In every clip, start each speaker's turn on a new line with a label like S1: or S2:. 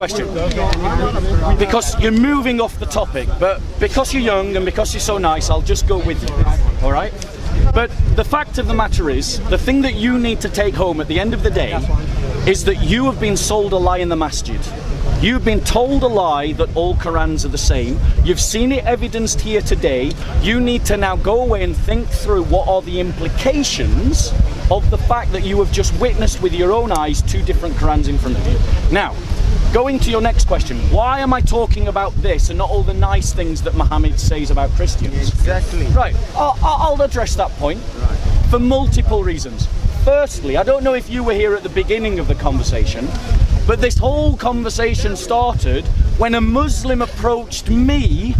S1: question. Because you're moving off the topic, but because you're young and because you're so nice, I'll just go with you. All right? But the fact of the matter is, the thing that you need to take home at the end of the day is that you have been sold a lie in the masjid. You've been told a lie that all Qurans are the same. You've seen it evidenced here today. You need to now go away and think through what are the implications of the fact that you have just witnessed with your own eyes two different Qurans in front of you. Now, going to your next question, why am I talking about this and not all the nice things that Muhammad says about Christians?
S2: Exactly.
S1: Right, I'll address that point for multiple reasons. Firstly, I don't know if you were here at the beginning of the conversation, but this whole conversation started when a Muslim approached me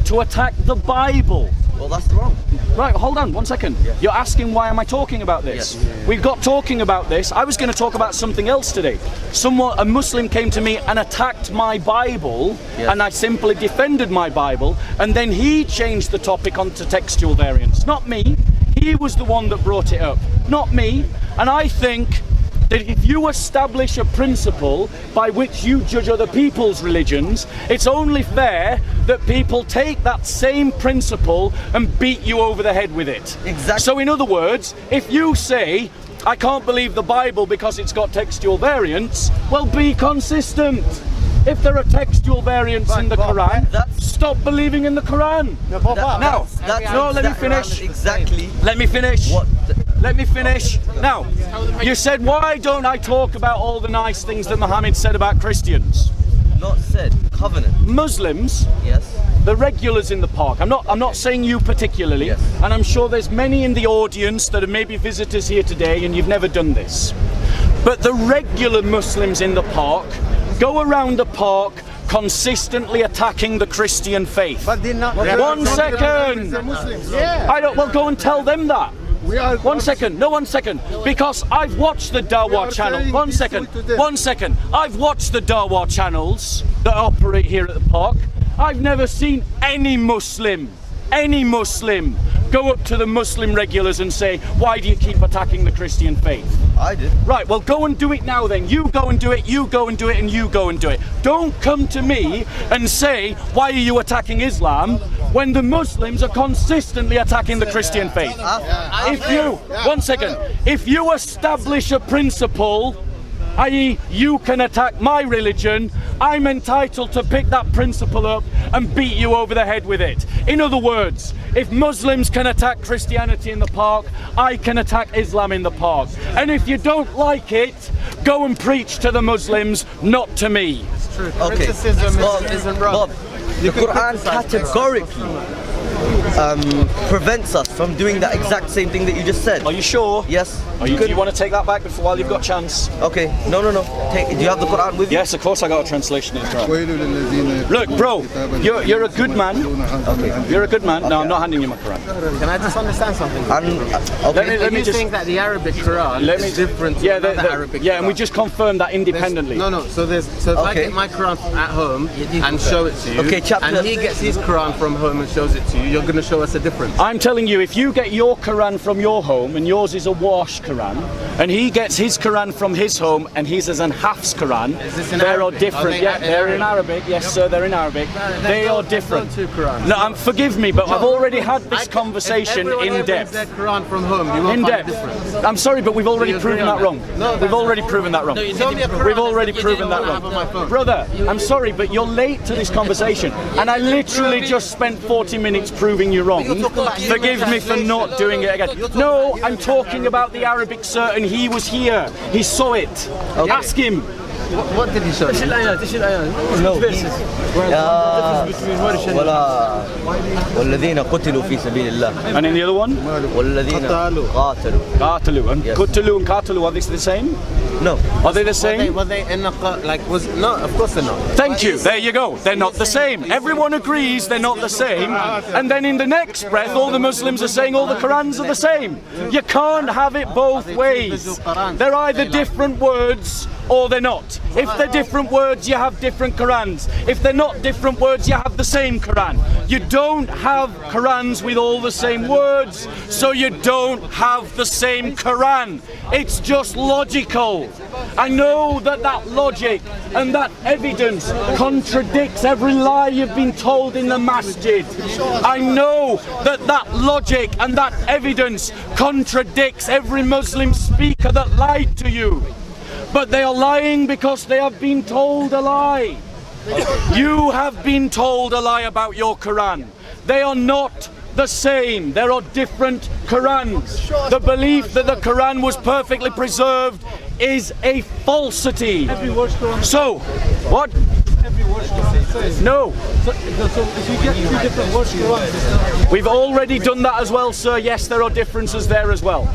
S1: to attack the Bible.
S2: Well, that's wrong.
S1: Right, hold on 1 second. Yeah. You're asking why am I talking about this?
S2: Yes.
S1: We got talking about this. I was going to talk about something else today. A Muslim came to me and attacked my Bible,
S2: yes,
S1: and I simply defended my Bible, and then he changed the topic onto textual variants. Not me. He was the one that brought it up, not me. And I think that if you establish a principle by which you judge other people's religions, it's only fair that people take that same principle and beat you over the head with it.
S2: Exactly.
S1: So in other words, if you say, I can't believe the Bible because it's got textual variants, well, be consistent. If there are textual variants in the Quran, stop believing in the Quran. Let me finish.
S2: Exactly.
S1: Let me finish.
S2: What?
S1: Let me finish. Now, you said, why don't I talk about all the nice things that Muhammad said about Christians?
S2: Not said. Covenant.
S1: Muslims,
S2: yes,
S1: the regulars in the park. I'm not saying you particularly,
S2: yes,
S1: and I'm sure there's many in the audience that are maybe visitors here today and you've never done this. But the regular Muslims in the park go around the park consistently attacking the Christian faith.
S3: But they're not.
S1: 1 second.
S3: Yeah.
S1: I don't. Well, go and tell them that. 1 second. No, 1 second. Because I've watched the Dawah channel. 1 second. 1 second. I've watched the Dawah channels that operate here at the park. I've never seen any Muslim go up to the Muslim regulars and say, why do you keep attacking the Christian faith?
S2: I did.
S1: Right, well, go and do it now then. You go and do it, you go and do it, and you go and do it. Don't come to me and say, why are you attacking Islam, when the Muslims are consistently attacking the Christian faith. If you establish a principle, i.e. you can attack my religion, I'm entitled to pick that principle up and beat you over the head with it. In other words, if Muslims can attack Christianity in the park, I can attack Islam in the park. And if you don't like it, go and preach to the Muslims, not to me.
S3: It's true.
S2: Okay.
S3: Criticism isn't wrong.
S2: Bob, the Quran categorically prevents us from doing that exact same thing that you just said.
S1: Are you sure?
S2: Yes.
S1: Do you want to take that back while you've got a chance?
S2: Okay. No. Do you have the Quran with you?
S1: Yes, of course I got a translation of the Quran. Look, bro, you're a good man. Okay. You're a good man. No, I'm not handing you my Quran.
S3: Can I just understand something?
S1: Okay. Let me just
S3: think that the Arabic Quran is different to the Arabic Quran.
S1: Yeah, and we just confirmed that independently.
S3: No. So if I get my Quran at home and show it to you, and he gets his Quran from home and shows it to you, you're going to show us a difference.
S1: I'm telling you, if you get your Quran from your home and yours is a wash Quran, and he gets his Quran from his home and his is an Hafs Quran, they are different. They're in Arabic. Yes, sir, they're in Arabic. They are different. No, forgive me, but I've already had this conversation in depth.
S3: Their Quran from home, you won't find a difference.
S1: I'm sorry, but we've already proven that wrong. We've already proven that wrong. We've already proven that wrong. Brother, I'm sorry, but you're late to this conversation, and I literally just spent 40 minutes proving you wrong. Forgive me for not doing it again. No, I'm talking about the Arabic, sir, and he was here. He saw it. Okay. Ask him.
S3: What did he show you?
S1: No.
S2: والذين قتلوا في سبيل الله.
S1: And in the other one?
S2: والذين قاتلوا.
S1: قاتلوا. And قتلوا and قاتلوا, are they the same?
S2: No.
S1: Are they the same?
S3: Were they in no, of course they're not.
S1: Thank you. There you go. They're not the same. Everyone agrees they're not the same. And then in the next breath, all the Muslims are saying all the Qurans are the same. You can't have it both ways. They're either different words or they're not. If they're different words, you have different Qurans. If they're not different words, you have the same Quran. You don't have Qurans with all the same words, so you don't have the same Quran. It's just logical. I know that that logic and that evidence contradicts every lie you've been told in the masjid. I know that that logic and that evidence contradicts every Muslim speaker that lied to you. But they are lying because they have been told a lie. You have been told a lie about your Quran. They are not the same. There are different Qurans. The belief that the Quran was perfectly preserved is a falsity. So, what? No.
S4: So if you get two different words, Qurans.
S1: We've already done that as well, sir. Yes, there are differences there as well.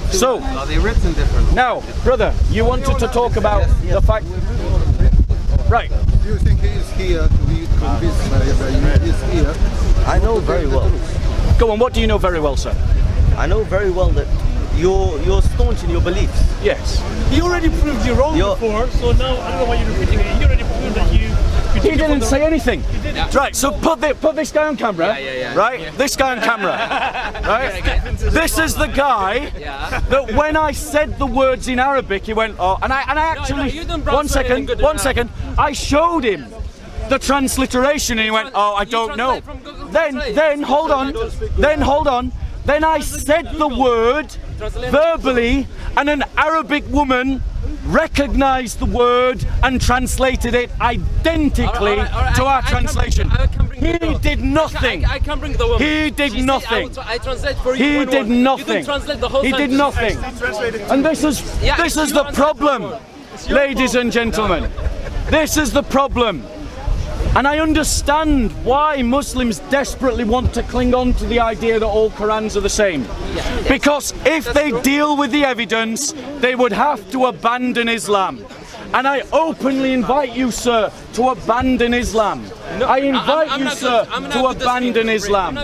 S1: So,
S3: are they written differently?
S1: Now, brother, you wanted to talk about the fact... Right.
S5: Do you think he is here to be convinced by he is here?
S2: I know very well.
S1: Go on, what do you know very well, sir?
S2: I know very well that you're staunch in your beliefs.
S1: Yes.
S4: He already proved you wrong before, so now I don't know why you're repeating it. He already proved that you...
S1: He didn't say anything. Right, so put this guy on camera. Right?
S3: Yeah.
S1: This guy on camera. Right? This is the guy that when I said the words in Arabic, he went, oh, and I actually, one second, I showed him the transliteration and he went, oh, I don't know. Then hold on. Then I said the word verbally and an Arabic woman recognized the word and translated it identically to our translation. He did nothing.
S6: I can bring the woman.
S1: He did nothing.
S6: I translate for you.
S1: He did nothing.
S6: You translate the whole
S1: He did nothing. And this is the problem, ladies and gentlemen. This is the problem. And I understand why Muslims desperately want to cling on to the idea that all Qurans are the same. Because if they deal with the evidence, they would have to abandon Islam. And I openly invite you, sir, to abandon Islam. I invite you, sir, to abandon Islam.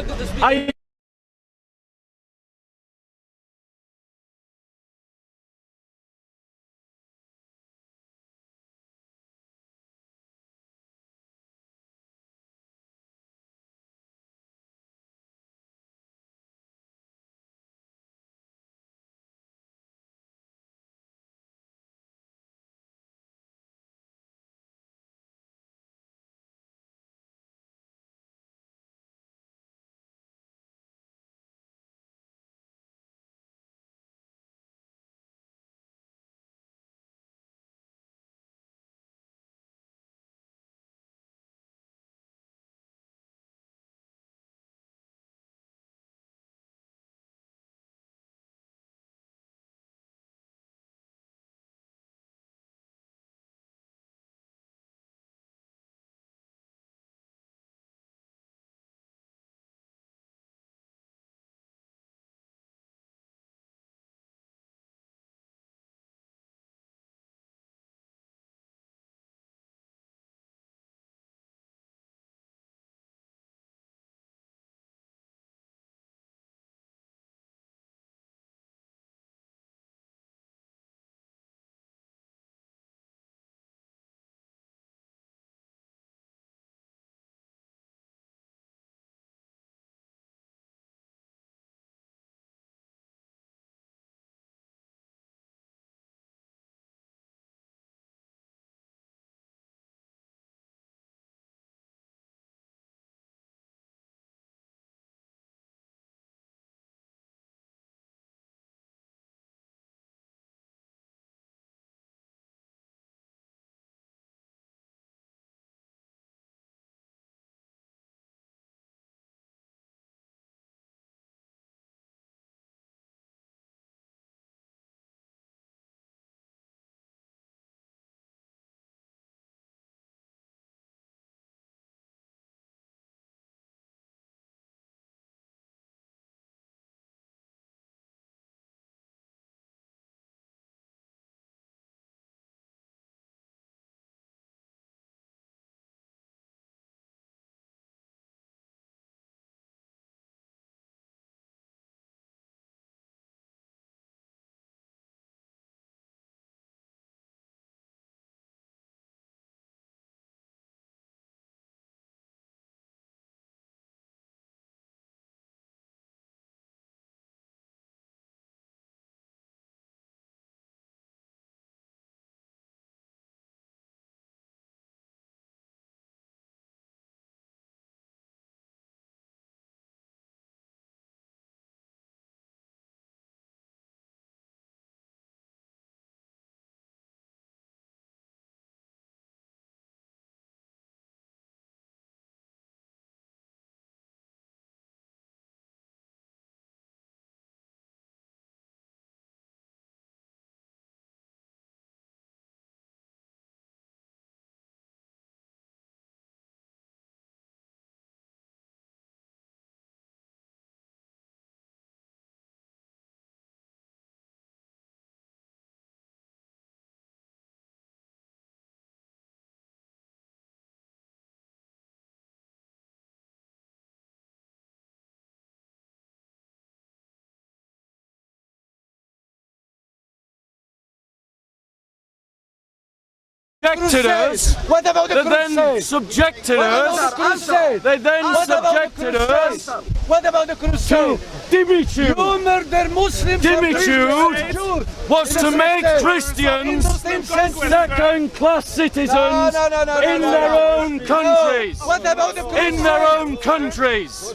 S1: subjected us.
S6: What about the
S1: They then
S6: crusade?
S1: subjected
S6: What about
S1: us.
S6: the crusade?
S1: They then
S6: What about the
S1: subjected us
S6: crusade? What about the
S1: to
S6: crusade?
S1: dimitude.
S6: You murder Muslims.
S1: Dimitude was to make Christians second-class citizens in their own countries.
S6: What about the crusade?
S1: In their own countries.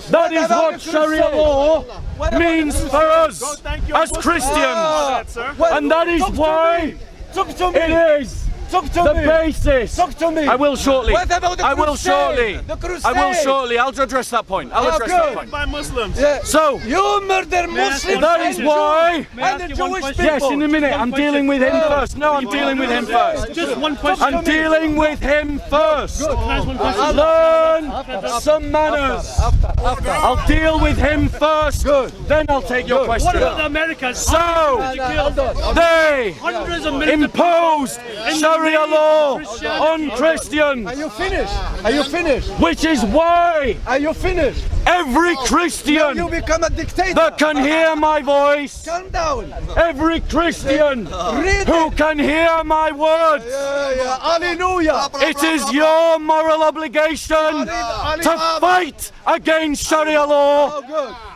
S1: That is what Sharia law means for us as Christians. And that is why
S6: Talk to me.
S1: it is
S6: Talk to
S1: the
S6: me.
S1: basis.
S6: Talk to me.
S1: I will shortly.
S6: What about the
S1: I will
S6: crusade?
S1: shortly.
S6: The crusade.
S1: I will shortly. I'll address that point. I'll address that point.
S4: By Muslims.
S6: Yeah.
S1: So,
S6: You murder Muslims.
S1: that is why.
S6: And the Jewish people.
S1: Yes, in a minute. I'm dealing with him first. No, I'm dealing with him first.
S4: Just one question.
S1: I'm dealing with him first.
S4: Can I ask one question?
S1: Learn some manners. I'll deal with him first. Then I'll take your
S4: What about the
S1: question.
S4: Americans?
S1: So, they
S4: Hundreds of millions of
S1: imposed Sharia law on Christians,
S6: Are you finished? Are you finished?
S1: which is why
S6: Are you finished?
S1: every
S6: You
S1: Christian
S6: become a dictator.
S1: that can hear my voice,
S6: Calm down.
S1: every Christian
S6: Read
S1: who
S6: it.
S1: can hear my words,
S6: Hallelujah.
S1: it is your moral obligation to fight against Sharia law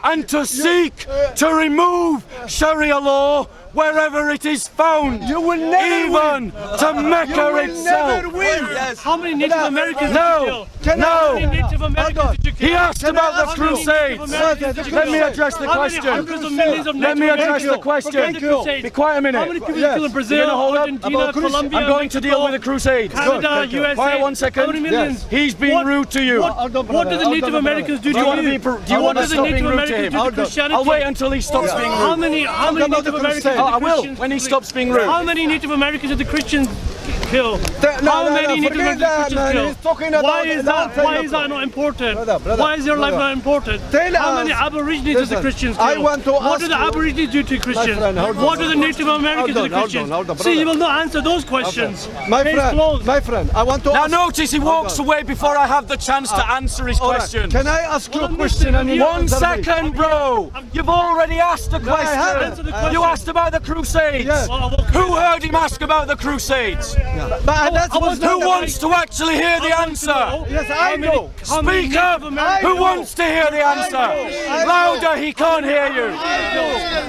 S1: and to seek to remove Sharia law wherever it is found,
S6: You will never
S1: even to Mecca
S6: You will
S1: itself.
S6: never win.
S4: How many Native Americans
S1: No,
S4: did you kill? How many
S1: no.
S4: Native Americans did you kill?
S1: He asked about the
S4: How many Native
S1: Crusades.
S4: Americans did you
S1: Let
S4: kill?
S1: me address the
S4: How many
S1: question.
S4: hundreds of millions of
S1: Let me
S4: Native
S1: address the
S4: Americans
S1: question.
S4: did the Crusades?
S1: Be quiet a
S4: How many
S1: minute.
S4: people did you kill in Brazil,
S1: You're gonna hold up?
S4: Argentina, Colombia,
S1: I'm going to deal with the
S4: Mexico,
S1: Crusades.
S4: Canada, USA?
S1: Quiet 1 second.
S4: How many millions?
S1: He's being rude to you.
S4: What do the Native Americans do to
S1: Do you want to
S4: you?
S1: be? Do you want
S4: What
S1: to
S4: do the
S1: stop
S4: Native
S1: being rude to
S4: Americans
S1: him?
S4: do to Christianity?
S1: I'll wait until he stops being
S4: How
S1: rude.
S4: many
S6: about
S4: Native
S6: the
S4: Americans
S6: crusade.
S4: did the
S1: I will
S4: Christians
S1: when he
S4: kill?
S1: stops being rude.
S4: How many Native Americans did the Christians kill?
S6: No,
S4: How
S6: no,
S4: many
S6: no,
S4: Native
S6: forget
S4: Americans
S6: that,
S4: did
S6: man.
S4: Christians
S6: He's
S4: kill?
S6: talking about
S4: Why is that?
S6: that.
S4: Why is that not important?
S6: Brother,
S4: Why is your life not important?
S6: Tell
S4: How many
S6: us.
S4: Aborigines did the
S6: Listen,
S4: Christians kill?
S6: I want to
S4: What
S6: ask
S4: do the
S6: you-
S4: Aborigines do to Christians?
S6: friend, hold on.
S4: What do the Native Americans do to Christians?
S6: hold on,
S4: See, you
S6: brother.
S4: will not answer those questions.
S6: My
S4: Case
S6: friend,
S4: closed.
S6: I want to
S1: Now
S6: ask.
S1: notice he walks away before I have the chance to answer his
S6: All right,
S1: question.
S6: Can I ask you a
S4: I'm
S6: question?
S4: listening.
S6: and you
S1: One
S6: answer me?
S1: second, bro. You've already asked a
S6: I haven't.
S1: question.
S4: Answer the question.
S1: You asked about the Crusades.
S6: Yes.
S4: Well, I walk
S1: Who
S4: away.
S1: heard him ask about the Crusades?
S6: But that was
S1: Who
S6: not
S1: wants to actually hear the answer?
S6: Yes, I know.
S4: How many
S1: Speak
S4: Native
S1: up.
S4: Americans-
S1: Who wants to hear the answer?
S6: I know.
S1: Louder, he can't hear you.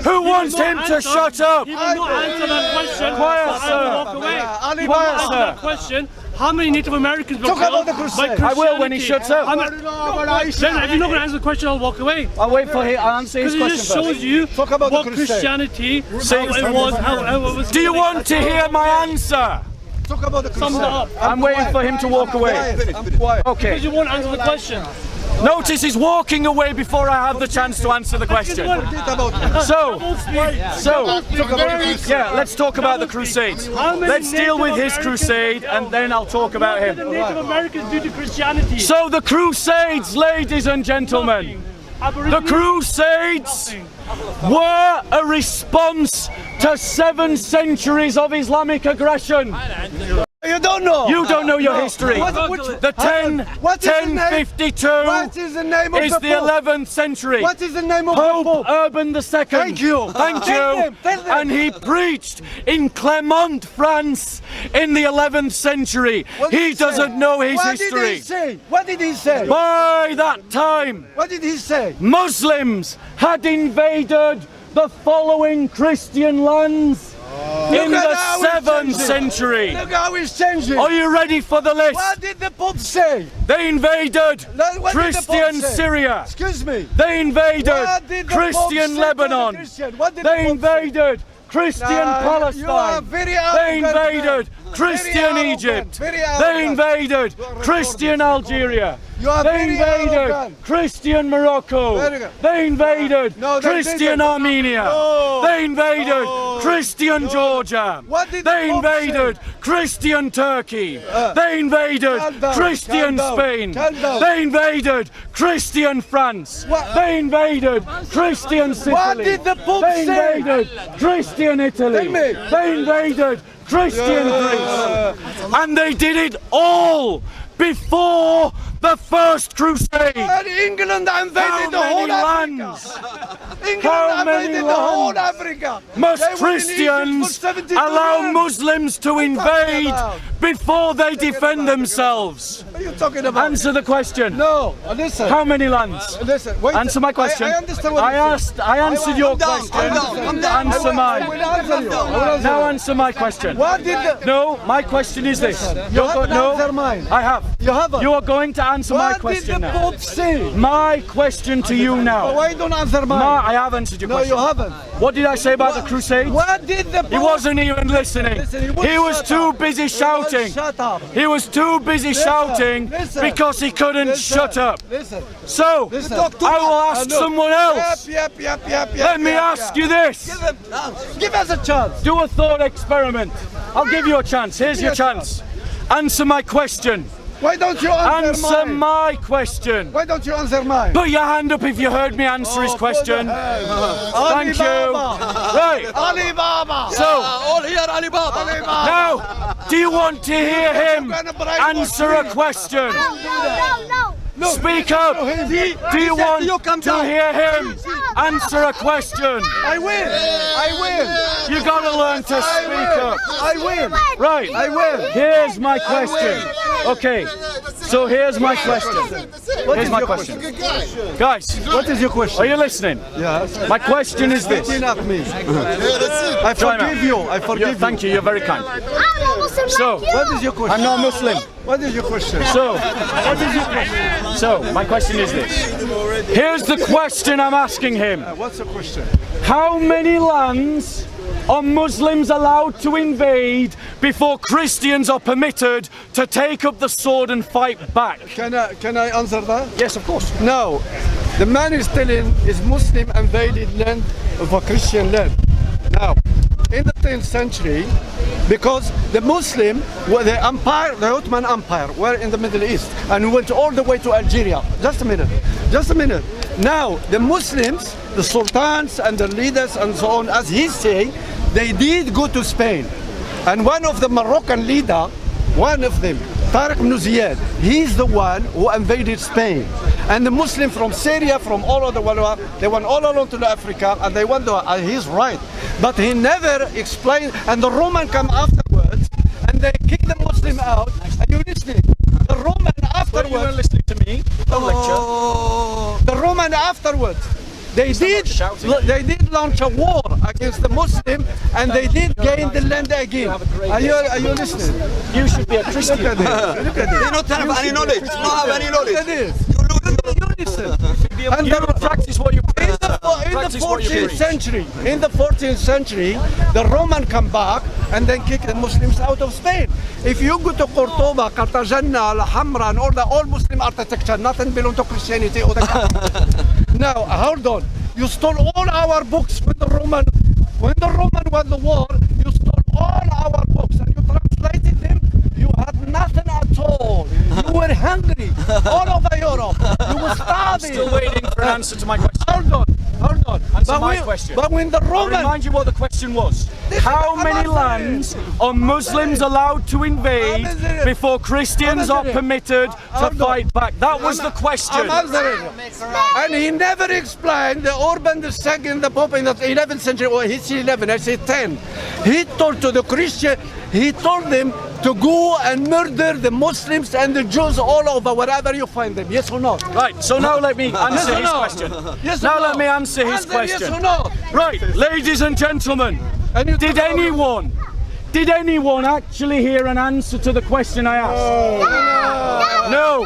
S1: Who wants him to shut up?
S4: He will not answer that question.
S1: Quiet,
S4: so I
S1: sir.
S4: will walk away.
S6: Ali,
S4: He will not
S1: quiet,
S4: answer
S1: sir.
S4: that question. How many Native Americans were
S6: Talk
S4: killed
S6: about the
S4: by
S6: crusade.
S1: I will when he shuts up.
S4: Then if you're not going to answer the question, I'll walk away.
S1: I'll wait for him. I'll answer his
S4: Because it
S1: question
S4: just shows
S1: first.
S4: you
S6: Talk about
S4: what
S6: the crusade.
S4: Christianity,
S1: See,
S4: how it was, how it was.
S1: Do you want to hear my answer?
S6: Talk about the
S4: Sum it up.
S1: I'm waiting for him to walk away.
S6: I'm quiet.
S1: Okay.
S4: Because you won't answer the question.
S1: Notice he's walking away before I have the chance to answer the question. So, yeah, let's talk about the Crusades. Let's deal with his crusade and then I'll talk about
S4: What did the
S1: him.
S4: Native Americans do to Christianity?
S1: So the Crusades, ladies and gentlemen, the Crusades were a response to 7 centuries of Islamic aggression.
S6: You don't know.
S1: You don't know your history. The
S6: What is the name?
S1: 1052
S6: What is the name of
S1: is
S6: the
S1: the
S6: Pope?
S1: 11th century.
S6: What is the name of the
S1: Pope
S6: Pope?
S1: Urban II.
S6: Thank you.
S1: Thank
S6: Tell
S1: you.
S6: them, tell them.
S1: And he preached in Clermont, France in the 11th century.
S6: What did
S1: He doesn't
S6: say?
S1: know his
S6: What did
S1: history.
S6: he say? What did he say?
S1: By that time,
S6: What did he say?
S1: Muslims had invaded the following Christian lands in
S6: Look at
S1: the
S6: how it's
S1: 7th
S6: changing.
S1: century.
S6: Look how he's changing.
S1: Are you ready for the list?
S6: What did the Pope say?
S1: They invaded
S6: What did the
S1: Christian
S6: Pope say?
S1: Syria.
S6: Excuse me.
S1: They invaded
S6: What did the Pope
S1: Christian
S6: say to
S1: Lebanon.
S6: the Christian? What did the
S1: They
S6: Pope say?
S1: invaded Christian
S6: You are
S1: Palestine.
S6: very
S1: They
S6: arrogant,
S1: invaded
S6: man.
S1: Christian
S6: Very
S1: Egypt.
S6: arrogant, very
S1: They
S6: arrogant.
S1: invaded Christian Algeria.
S6: You are
S1: They
S6: very
S1: invaded
S6: arrogant.
S1: Christian Morocco.
S6: Very good.
S1: They invaded
S6: No, they
S1: Christian
S6: didn't.
S1: Armenia.
S6: No.
S1: They invaded
S6: No.
S1: Christian Georgia.
S6: What did the
S1: They
S6: Pope
S1: invaded
S6: say?
S1: Christian Turkey. They invaded
S6: calm down,
S1: Christian
S6: calm down,
S1: Spain.
S6: calm down.
S1: They invaded Christian France.
S6: What?
S1: They invaded Christian Sicily.
S6: What did the Pope
S1: They
S6: say?
S1: invaded Christian Italy.
S6: Tell me.
S1: They invaded Christian Greece. And they did it all before The first crusade.
S6: And England
S1: How
S6: invaded the whole
S1: many
S6: Africa.
S1: lands
S6: England
S1: How many
S6: invaded the whole
S1: lands
S6: Africa.
S1: must
S6: They were in Egypt
S1: Christians
S6: for 72
S1: allow
S6: years.
S1: Muslims to invade
S6: about?
S1: before they defend themselves?
S6: What are you talking about?
S1: Answer the question.
S6: No, listen.
S1: How many lands?
S6: Listen, wait.
S1: Answer my question.
S6: I understand what you're saying.
S1: I answered your question. Answer
S6: I
S1: mine.
S6: will answer you. I will answer
S1: Now
S6: you.
S1: answer my question.
S6: What did the...
S1: No, my question is this.
S6: You haven't answered mine.
S1: I have.
S6: You haven't.
S1: You are going to answer my
S6: What did the
S1: question now.
S6: Pope say?
S1: My question to you now.
S6: Why don't answer mine?
S1: I have answered your
S6: No,
S1: question.
S6: you haven't.
S1: What did I say about the Crusades?
S6: What did the Pope...
S1: He wasn't even listening.
S6: Listen,
S1: He was
S6: shut
S1: too
S6: up.
S1: busy
S6: He was
S1: shouting.
S6: Shut up.
S1: He was too busy shouting
S6: listen,
S1: because he couldn't
S6: Listen,
S1: shut up.
S6: Listen.
S1: So,
S6: Listen.
S1: I will ask
S6: Look.
S1: someone else.
S6: Yep.
S1: Let me ask you this.
S6: Give us a chance.
S1: Do a thought experiment. I'll give you a chance. Here's your chance. Answer my question.
S6: Why don't you answer
S1: Answer
S6: mine?
S1: my question.
S6: Why don't you answer mine?
S1: Put your hand up if you heard me answer his question. Thank you. Right.
S6: Alibaba.
S1: So,
S6: All here, Alibaba.
S1: now, do you want to hear him answer a question?
S7: No.
S1: Speak up. Do you want to hear him answer a question?
S6: I will.
S1: You gotta learn to speak up.
S6: I will.
S1: Right.
S6: I will.
S1: Here's my question. Okay. So here's my question. Here's my question. Guys,
S6: What is your question?
S1: are you listening?
S6: Yes.
S1: My question is this.
S6: Looking at me. I forgive you. I forgive you.
S1: Thank you. You're very kind. So,
S6: What is your question?
S1: I'm not Muslim.
S6: What is your question?
S1: So, my question is this. Here's the question I'm asking him.
S6: What's the question?
S1: How many lands are Muslims allowed to invade before Christians are permitted to take up the sword and fight back?
S6: Can I answer that?
S1: Yes, of course.
S6: No. The man is telling is Muslim invaded land of a Christian land. Now, in the 10th century, because the Muslim, were the empire, the Ottoman Empire, were in the Middle East and went all the way to Algeria. Just a minute. Now, the Muslims, the sultans and the leaders and so on, as he's saying, they did go to Spain. And one of the Moroccan leader, one of them, Tariq ibn Ziyad, he's the one who invaded Spain. And the Muslims from Syria, from all over the world, they went all along to Africa and they went to, he's right. But he never explained, and the Roman come afterwards and they kick the Muslim out. Are you listening? The Roman afterwards.
S1: You were listening to me. Don't lecture.
S6: The Roman afterwards. They did launch a war against the Muslim and they did gain the land again. Are you listening?
S1: You should be a Christian.
S6: Look at this.
S2: They don't have any knowledge. They don't have any knowledge.
S6: Look at this. You listen. And
S1: You practice what you preach.
S6: in the
S1: Practice what you
S6: 14th
S1: preach.
S6: century, the Roman come back and then kick the Muslims out of Spain. If you go to Cordoba, Cartagena, Alhambra, and all the all Muslim architecture, nothing belong to Christianity or the Catholic. Now, hold on. You stole all our books when the Roman won the war. You stole all our books and you translated them. You had nothing at all. You were hungry all over Europe. You were starving.
S1: Still waiting for an answer to my question.
S6: Hold on.
S1: Answer my question.
S6: But when the
S1: I'll
S6: Roman...
S1: remind you what the question was. How many lands are Muslims allowed to invade before Christians are permitted to fight back? That was the question.
S6: I'm answering. And he never explained the Urban II, the Pope in the 11th century, or he's 11, I say 10. He told to the Christian, he told them to go and murder the Muslims and the Jews all over, wherever you find them. Yes or no?
S1: Right, so now let me answer his
S6: no?
S1: question.
S6: Yes or
S1: Now
S6: no?
S1: let me answer his
S6: Answer
S1: question.
S6: yes or no?
S1: Right, ladies and gentlemen,
S6: And you
S1: did
S6: talk about-
S1: anyone actually hear an answer to the question I asked? No,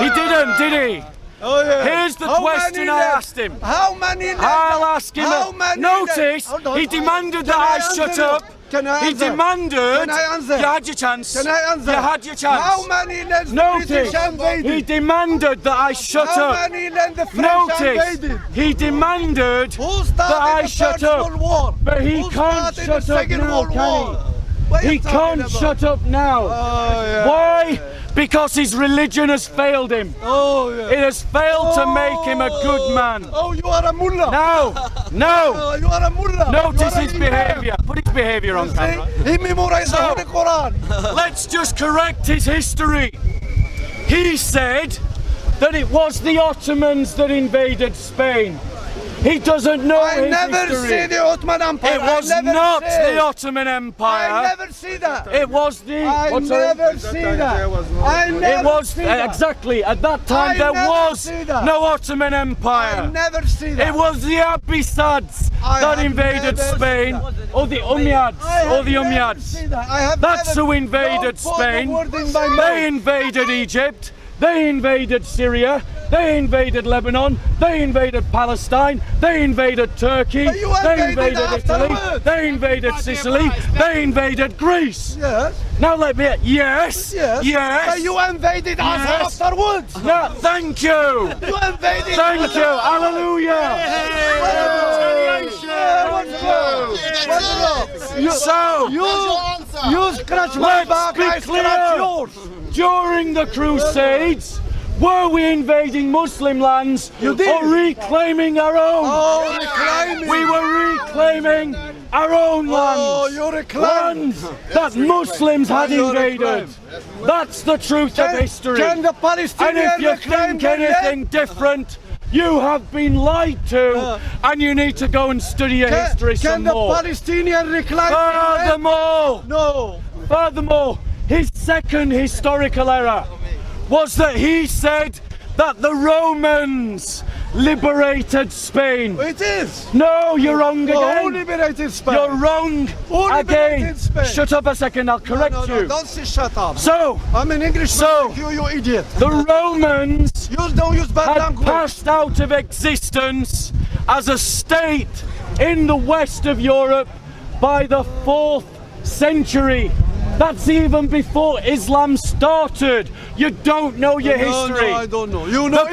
S1: he didn't, did he?
S6: Oh, yeah.
S1: Here's the
S6: How
S1: question
S6: many
S1: I
S6: land?
S1: asked him.
S6: How many land?
S1: I'll ask him.
S6: How many
S1: Notice,
S6: land? Hold on.
S1: he demanded that
S6: Can
S1: I
S6: answer
S1: shut
S6: you?
S1: up.
S6: Can I
S1: He
S6: answer?
S1: demanded.
S6: Can I answer?
S1: You had your chance.
S6: Can I answer?
S1: You had your chance.
S6: How many lands the
S1: Notice,
S6: British invaded?
S1: he demanded that I shut
S6: How
S1: up.
S6: many land the French
S1: Notice,
S6: invaded?
S1: he demanded
S6: Who started
S1: that I
S6: the
S1: shut
S6: First
S1: up.
S6: World War?
S1: But he
S6: Who
S1: can't
S6: started
S1: shut
S6: the
S1: up
S6: Second
S1: now,
S6: World
S1: can
S6: War? What are
S1: he?
S6: you
S1: He can't
S6: talking about?
S1: shut up now.
S6: Oh, yeah.
S1: Why? Because his religion has failed him.
S6: Oh, yeah.
S1: It has failed to make him a good man.
S6: Oh, you are a mullah.
S1: No.
S6: Oh, you are a mullah.
S1: Notice
S6: You are
S1: his
S6: a imam.
S1: behavior. Put his behavior on camera.
S6: See? He memorized the Holy Quran.
S1: Let's just correct his history. He said that it was the Ottomans that invaded Spain. He doesn't know
S6: I
S1: his
S6: never
S1: history.
S6: see the Ottoman Empire.
S1: It was
S6: I never
S1: not
S6: see.
S1: the Ottoman Empire.
S6: I never see that.
S1: It was the.
S6: I
S1: what's her-
S6: never see that. I never
S1: It was
S6: see that.
S1: exactly at that time
S6: I
S1: there
S6: never
S1: was
S6: see that.
S1: no Ottoman
S6: I
S1: Empire.
S6: never see that.
S1: It was the Abbassids
S6: I
S1: that
S6: have
S1: invaded
S6: never
S1: Spain,
S6: seen that.
S1: or the Umayyads,
S6: I have
S1: or the
S6: never
S1: Umayyads.
S6: seen that. I have
S1: That's
S6: never-
S1: who invaded
S6: Don't put the
S1: Spain.
S6: word in my
S1: They
S6: mouth.
S1: invaded Egypt. They invaded Syria. They invaded Lebanon. They invaded Palestine. They invaded Turkey.
S6: But you
S1: They
S6: invaded
S1: invaded Italy.
S6: afterwards.
S1: They invaded Sicily. They invaded Greece.
S6: Yes.
S1: Now let me. Yes.
S6: Yes.
S1: Yes.
S6: But you invaded us
S1: Yes.
S6: afterwards.
S1: No, thank you.
S6: You invaded.
S1: Thank you. Hallelujah. So,
S6: You scratch my
S1: let's
S6: back, I
S1: be
S6: scratch
S1: clear.
S6: yours.
S1: During the Crusades, were we invading Muslim lands
S6: You did.
S1: or reclaiming our own?
S6: Oh, reclaiming.
S1: We were reclaiming our own lands.
S6: Oh, you reclaim.
S1: Lands that Muslims had
S6: You
S1: invaded.
S6: reclaim.
S1: That's the truth of history.
S6: Can the
S1: And
S6: Palestinians
S1: if you
S6: reclaim
S1: think
S6: their land?
S1: anything different, you have been lied to, and you need to go and study your history
S6: Can
S1: some
S6: the
S1: more.
S6: Palestinians reclaim their land?
S1: Furthermore,
S6: No.
S1: Furthermore, his second historical error was that he said that the Romans liberated Spain.
S6: It is.
S1: No, you're wrong
S6: Who
S1: again.
S6: liberated Spain?
S1: You're wrong
S6: Who liberated
S1: again.
S6: Spain?
S1: Shut up a second, I'll correct
S6: no,
S1: you.
S6: Don't say shut up.
S1: So,
S6: I'm an Englishman
S1: So-
S6: like you idiot.
S1: the Romans
S6: Don't use bad
S1: had
S6: language.
S1: passed out of existence as a state in the west of Europe by the 4th century. That's even before Islam started. You don't know your history.
S6: No, I don't know. You know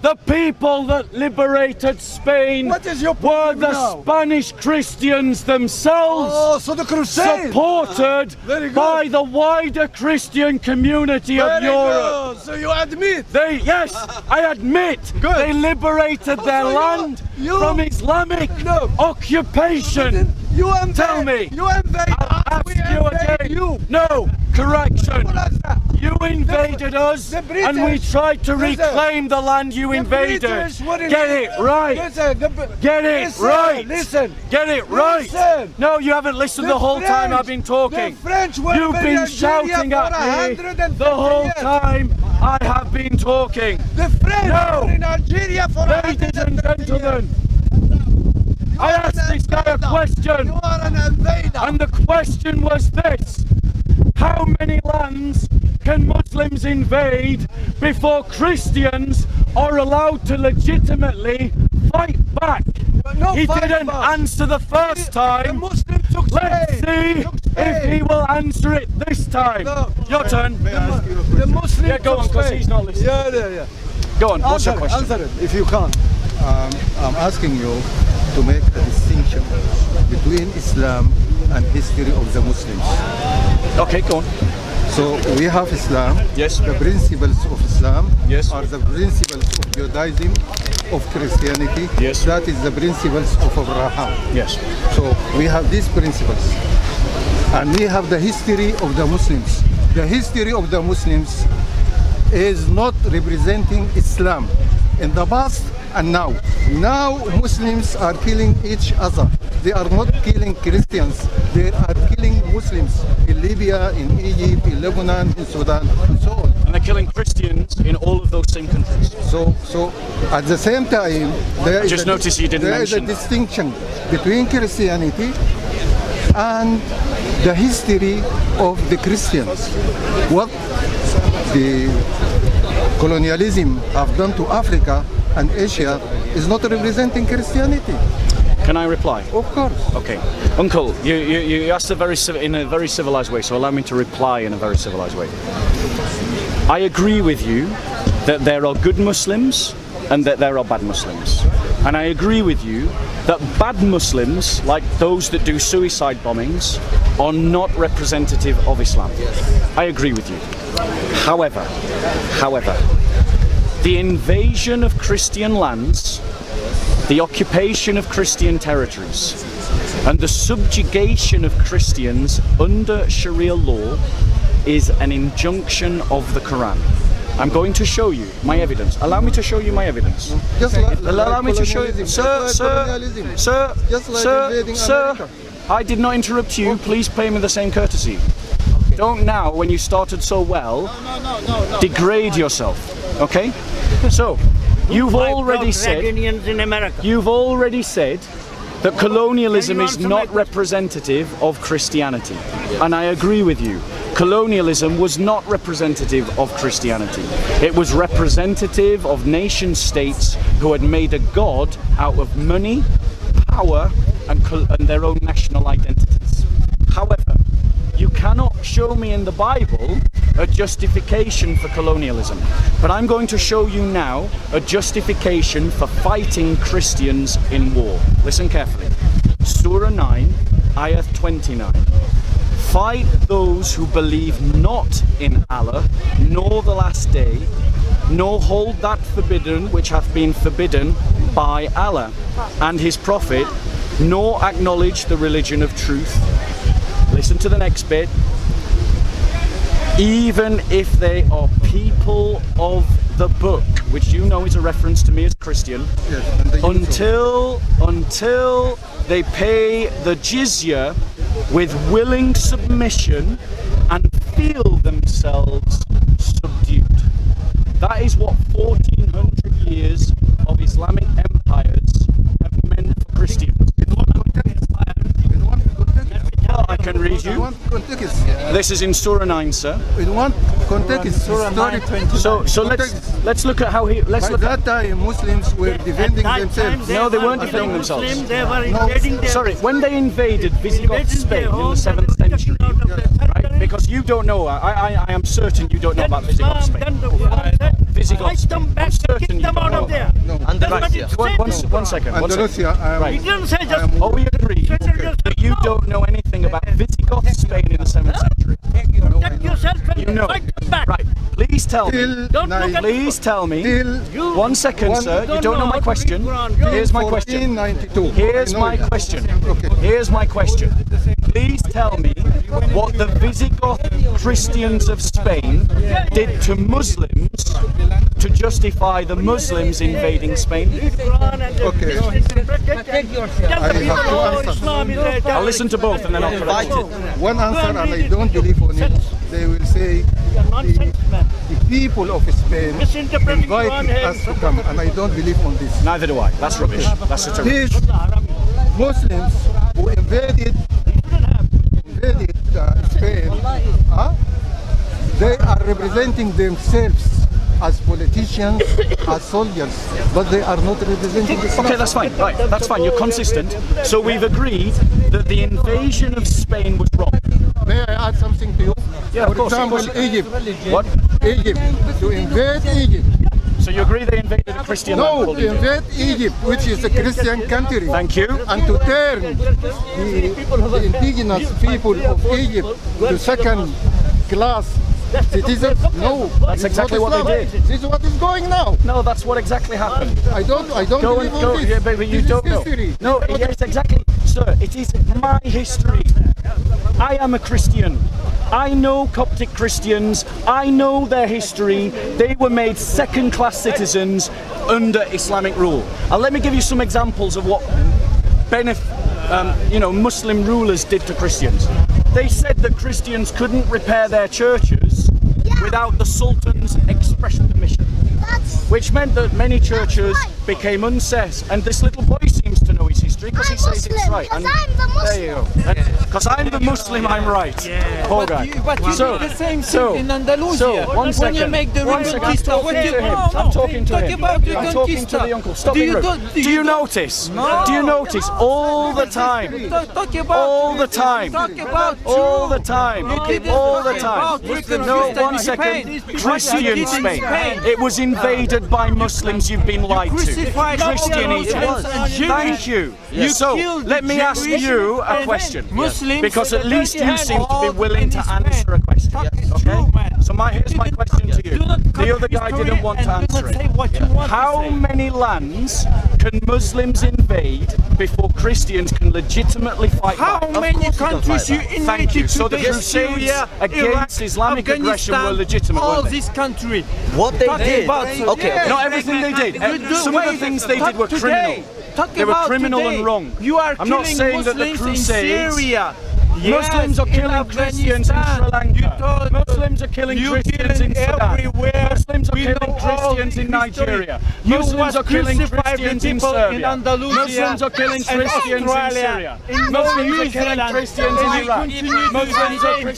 S1: The people that liberated Spain
S6: What is your
S1: were
S6: problem
S1: the
S6: now?
S1: Spanish Christians themselves,
S6: Oh, so the Crusades.
S1: supported
S6: Very good.
S1: by the wider Christian community of
S6: Very
S1: Europe.
S6: good. So you admit.
S1: Yes, I admit,
S6: Good.
S1: they liberated their
S6: So you-
S1: land
S6: you-
S1: from Islamic
S6: No.
S1: occupation.
S6: You invade.
S1: Tell me.
S6: You invade us.
S1: Ask
S6: We
S1: you
S6: invade
S1: again.
S6: you.
S1: No, correction.
S6: What is that?
S1: You invaded us,
S6: the
S1: and we
S6: British-
S1: tried to
S6: listen,
S1: reclaim the land you
S6: The
S1: invaded.
S6: British were in-
S1: Get it right.
S6: Listen,
S1: Get it
S6: listen,
S1: right.
S6: Listen.
S1: Get it right.
S6: Listen.
S1: No, you haven't listened the whole time I've been talking.
S6: The French were
S1: You've
S6: in
S1: been
S6: Nigeria
S1: shouting
S6: for
S1: at me
S6: 150
S1: the whole
S6: years.
S1: time I have been talking.
S6: The French
S1: No.
S6: were in Nigeria for
S1: Ladies and
S6: 150 years.
S1: gentlemen, I asked this guy a question,
S6: You are an invader.
S1: and the question was this: how many lands can Muslims invade before Christians are allowed to legitimately fight back?
S6: No
S1: He
S6: fight
S1: didn't
S6: back.
S1: answer the first
S6: The
S1: time.
S6: Muslim took
S1: Let's
S6: Spain.
S1: see
S6: Took
S1: if
S6: Spain.
S1: he will answer it this time.
S6: No.
S1: Your turn.
S6: The Muslim
S1: Yeah, go
S6: took
S1: on, 'cause
S6: Spain.
S1: he's not listening.
S6: Yeah.
S1: Go on, what's your
S6: Answer it,
S1: question?
S6: answer it if you can.
S5: I'm asking you to make a distinction between Islam and history of the Muslims.
S1: Okay, go on.
S5: So we have Islam.
S1: Yes.
S5: The principles of Islam
S1: Yes.
S5: are the principles of Judaism, of Christianity.
S1: Yes.
S5: That is the principles of Abraham.
S1: Yes.
S5: So we have these principles. And we have the history of the Muslims. The history of the Muslims is not representing Islam in the past and now. Now Muslims are killing each other. They are not killing Christians. They are killing Muslims in Libya, in Egypt, in Lebanon, in Sudan, and so on.
S1: And they're killing Christians in all of those same countries.
S5: So at the same time, there is
S1: Just notice you didn't
S5: there is a
S1: mention that.
S5: distinction between Christianity and the history of the Christians. What the colonialism have done to Africa and Asia is not representing Christianity.
S1: Can I reply?
S5: Of course.
S1: Okay, Uncle, you asked in a very civilized way, so allow me to reply in a very civilized way. I agree with you that there are good Muslims and that there are bad Muslims. And I agree with you that bad Muslims, like those that do suicide bombings, are not representative of Islam. I agree with you. However, the invasion of Christian lands, the occupation of Christian territories, and the subjugation of Christians under Sharia law is an injunction of the Quran. I'm going to show you my evidence. Allow me to show you my evidence.
S5: Just like
S1: Allow me to show you,
S5: colonialism.
S1: sir,
S5: Just like invading America.
S1: I did not interrupt you. Please pay me the same courtesy. Don't now, when you started so well, degrade yourself. Okay? So, you've already said that colonialism is not representative of Christianity. And I agree with you. Colonialism was not representative of Christianity. It was representative of nation states who had made a god out of money, power, and their own national identities. However, you cannot show me in the Bible a justification for colonialism. But I'm going to show you now a justification for fighting Christians in war. Listen carefully. Surah 9, Ayah 29. Fight those who believe not in Allah, nor the last day, nor hold that forbidden which hath been forbidden by Allah and His Prophet, nor acknowledge the religion of truth. Listen to the next bit. Even if they are people of the book, which you know is a reference to me as Christian, until they pay the jizya with willing submission and feel themselves subdued. That is what 1400 years of Islamic empires have meant for Christians. I can read you. This is in Surah 9, sir.
S5: In one context, Surah 9,
S1: So let's look at how he. Let's look at
S5: that time Muslims were defending themselves.
S1: No, they weren't defending themselves.
S4: They were invading their
S1: Sorry, when they invaded Visigoth Spain in the 7th century, right? Because you don't know, I am certain you don't know about Visigoth Spain. Visigoth Spain. I'm certain you don't know. One second. Right. Are we agreed that you don't know anything about Visigoth Spain in the 7th century? You know. Right. Please tell me. Please tell me. 1 second, sir. You don't know my question. Here's my question. Here's my question. Here's my question. Please tell me what the Visigoth Christians of Spain did to Muslims to justify the Muslims invading Spain.
S5: Okay.
S1: I'll listen to both and then I'll put it.
S5: One answer, and I don't believe on it. They will say the people of Spain invited us to come, and I don't believe on this.
S1: Neither do I. That's rubbish. That's a
S5: These Muslims who invaded Spain, they are representing themselves as politicians, as soldiers, but they are not representing Islam.
S1: Okay, that's fine. Right, that's fine. You're consistent. So we've agreed that the invasion of Spain was wrong.
S5: May I add something to you?
S1: Yeah,
S5: For example, Egypt.
S1: What?
S5: Egypt. To invade Egypt.
S1: So you agree they invaded a Christian land
S5: No,
S1: called
S5: to
S1: Egypt?
S5: invade Egypt, which is a Christian country.
S1: Thank you.
S5: And to turn the indigenous people of Egypt to second-class citizens. No,
S1: That's exactly what they did.
S5: This is what is going now.
S1: No, that's what exactly happened.
S5: I don't
S1: Go
S5: believe
S1: and go.
S5: on this.
S1: Yeah, but you
S5: This
S1: don't
S5: is
S1: know.
S5: history.
S1: No, yes, exactly, sir. It is my history. I am a Christian. I know Coptic Christians. I know their history. They were made second-class citizens under Islamic rule. And let me give you some examples of what Muslim rulers did to Christians. They said that Christians couldn't repair their churches without the Sultan's express permission, which meant that many churches became unset. And this little boy seems to know his history because he says it's right. And there you go. Because I'm the Muslim, I'm right. Poor guy.
S8: But you do the same thing in Andalusia.
S1: So, one second.
S8: When you make the Reconquista, what you
S1: I'm talking to him.
S8: about
S1: I'm talking to the uncle. Stop
S8: Do
S1: being
S8: you
S1: rude.
S8: do-
S1: Do you notice? Do you notice all the time?
S8: Talk about
S1: All the time.
S8: Talk about
S1: All the time.
S8: didn't
S1: All the
S8: talk
S1: time.
S8: about Muslims
S1: No,
S8: in
S1: 1 second.
S8: Spain.
S1: Christian
S8: In
S1: Spain.
S8: Spain.
S1: It was invaded by Muslims. You've been lied to.
S8: crucified
S1: Christian
S8: Muslims
S1: Egypt.
S8: and Jewish.
S1: Thank you. So
S8: killed
S1: let me ask
S8: Jewish
S1: you a
S8: and
S1: question.
S8: Muslims.
S1: Because at least you seem to be
S8: all
S1: willing
S8: in
S1: to
S8: Spain.
S1: answer a question.
S8: It's
S1: Okay.
S8: true, man.
S1: So here's my question to you.
S8: Do not come
S1: The other guy didn't want to answer it. How many lands can Muslims invade before Christians can legitimately fight back?
S8: How many countries you
S1: Thank you.
S8: invaded
S1: So the
S8: today?
S1: Crusades
S8: Syria,
S1: against
S8: Iraq,
S1: Islamic aggression were legitimate,
S8: all
S1: weren't they?
S8: this country.
S2: What they did. Okay.
S1: Not everything they did. Some of the things they did were criminal. They were criminal and wrong.
S8: You are
S1: I'm not
S8: killing
S1: saying that the
S8: Muslims in
S1: Crusades.
S8: Syria.
S1: Muslims are killing Christians in Sri Lanka. Muslims are killing Christians in Sudan. Muslims are killing Christians in Nigeria. Muslims are killing Christians in Serbia. Muslims are killing Christians in Syria. Muslims are killing Christians in Iraq. Muslims are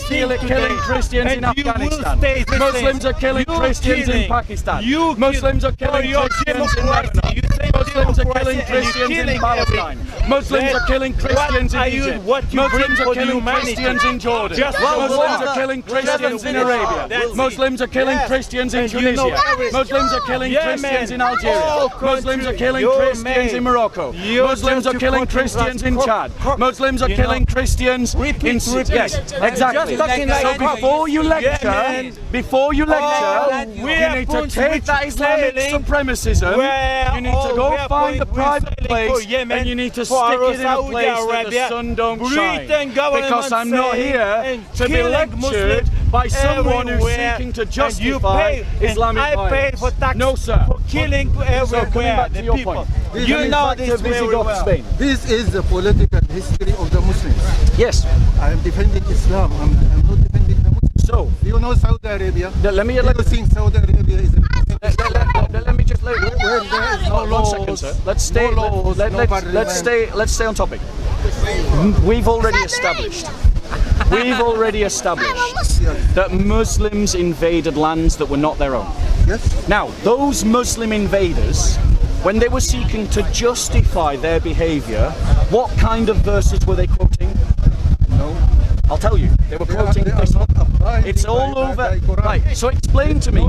S1: killing Christians in Afghanistan. Muslims are killing Christians in Pakistan. Muslims are killing Christians in Lebanon. Muslims are killing Christians in Palestine. Muslims are killing Christians in Egypt. Muslims are killing Christians in Jordan. Muslims are killing Christians in Arabia. Muslims are killing Christians in Tunisia. Muslims are killing Christians in Algeria. Muslims are killing Christians in Morocco. Muslims are killing Christians in Chad. Muslims are killing Christians in yes, exactly. So before you lecture, you need to take that Islamic supremacism. You need to go find a private place and you need to stick it in a place that the sun don't shine. Because I'm not here to be lectured by someone who's seeking to justify Islamic violence. No, sir.
S8: For killing everywhere,
S1: coming back to your point.
S8: You know this very well.
S1: Spain.
S5: This is the political history of the Muslims.
S1: Yes.
S5: I am defending Islam. I'm not defending the Muslims.
S1: So,
S5: do you know Saudi Arabia?
S1: Let me
S5: Do you think Saudi Arabia is
S1: let me just
S5: where there is no
S1: one
S5: laws,
S1: second, sir. Let's stay.
S5: no laws, no
S1: Let's stay on topic. We've already established that Muslims invaded lands that were not their own.
S5: Yes.
S1: Now, those Muslim invaders, when they were seeking to justify their behavior, what kind of verses were they quoting?
S5: No.
S1: I'll tell you. They were quoting this one. It's all over. Right. So explain to me,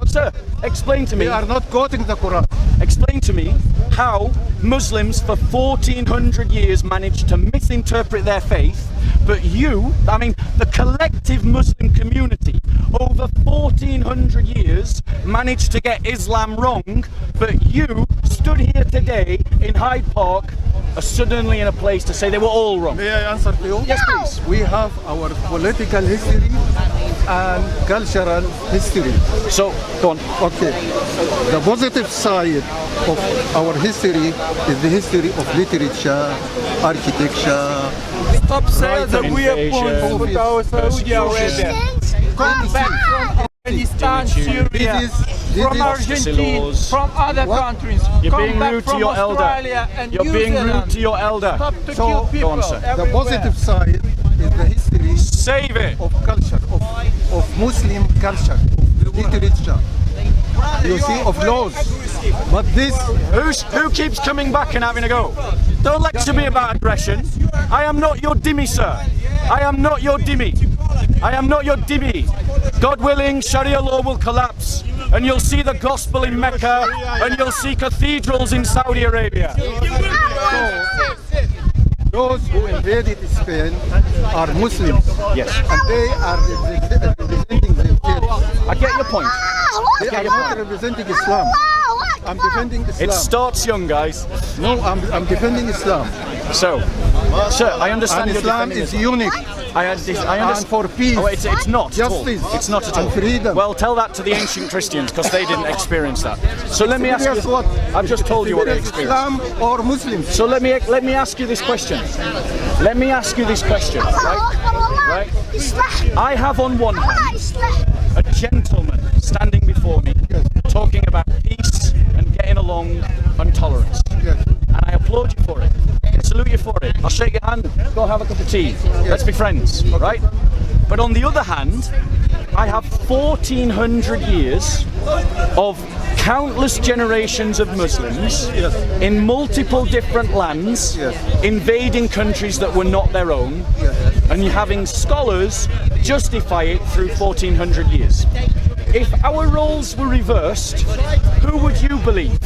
S1: sir. Explain to me.
S5: They are not quoting the Quran.
S1: Explain to me how Muslims for 1400 years managed to misinterpret their faith, but the collective Muslim community over 1400 years managed to get Islam wrong, but you stood here today in Hyde Park suddenly in a place to say they were all wrong.
S5: May I answer to you?
S1: Yes, please.
S5: We have our political history and cultural history.
S1: So, go on.
S5: Okay. The positive side of our history is the history of literature, architecture.
S8: Stop saying that we are
S1: Invasion,
S8: born with our Saudi Arabia. Come back from Afghanistan, Syria, from Argentina, from other countries.
S1: You're
S8: Come
S1: being
S8: back
S1: rude to
S8: from
S1: your elder.
S8: Australia and
S1: You're
S8: New
S1: being
S8: Zealand.
S1: rude to your elder.
S8: Stop to
S5: So,
S8: kill people
S1: go on, sir.
S5: The
S8: everywhere.
S5: positive side is the history
S1: Save it.
S5: of culture, of Muslim culture, of literature. You see, of laws. But this,
S1: Who keeps coming back and having a go? Don't lecture me about aggression. I am not your dimmy, sir. I am not your dimmy. I am not your dimmy. God willing, Sharia law will collapse and you'll see the gospel in Mecca and you'll see cathedrals in Saudi Arabia.
S5: those who invaded Spain are Muslims.
S1: Yes.
S5: And they are representing themselves.
S1: I get your point.
S5: They are not representing Islam. I'm defending Islam.
S1: It starts young, guys.
S5: No, I'm defending Islam.
S1: So, sir, I understand
S5: And
S1: you're
S5: Islam
S1: defending
S5: is
S1: Islam.
S5: unique.
S1: I understand.
S5: And for peace.
S1: Oh, it's not at all.
S5: Justice.
S1: It's not at all.
S5: And freedom.
S1: Well, tell that to the ancient Christians because they didn't experience that. So let me ask
S5: Guess
S1: you.
S5: what?
S1: I've just told you what they
S5: It's
S1: experienced.
S5: Islam or Muslims.
S1: So let me ask you this question. Let me ask you this question. Right? I have on one hand a gentleman standing before me talking about peace and getting along and tolerance.
S5: Yes.
S1: And I applaud you for it. I salute you for it. I'll shake your hand, go have a cup of tea. Let's be friends, right? But on the other hand, I have 1400 years of countless generations of Muslims in multiple different lands invading countries that were not their own, and having scholars justify it through 1400 years. if our roles were reversed, who would you believe?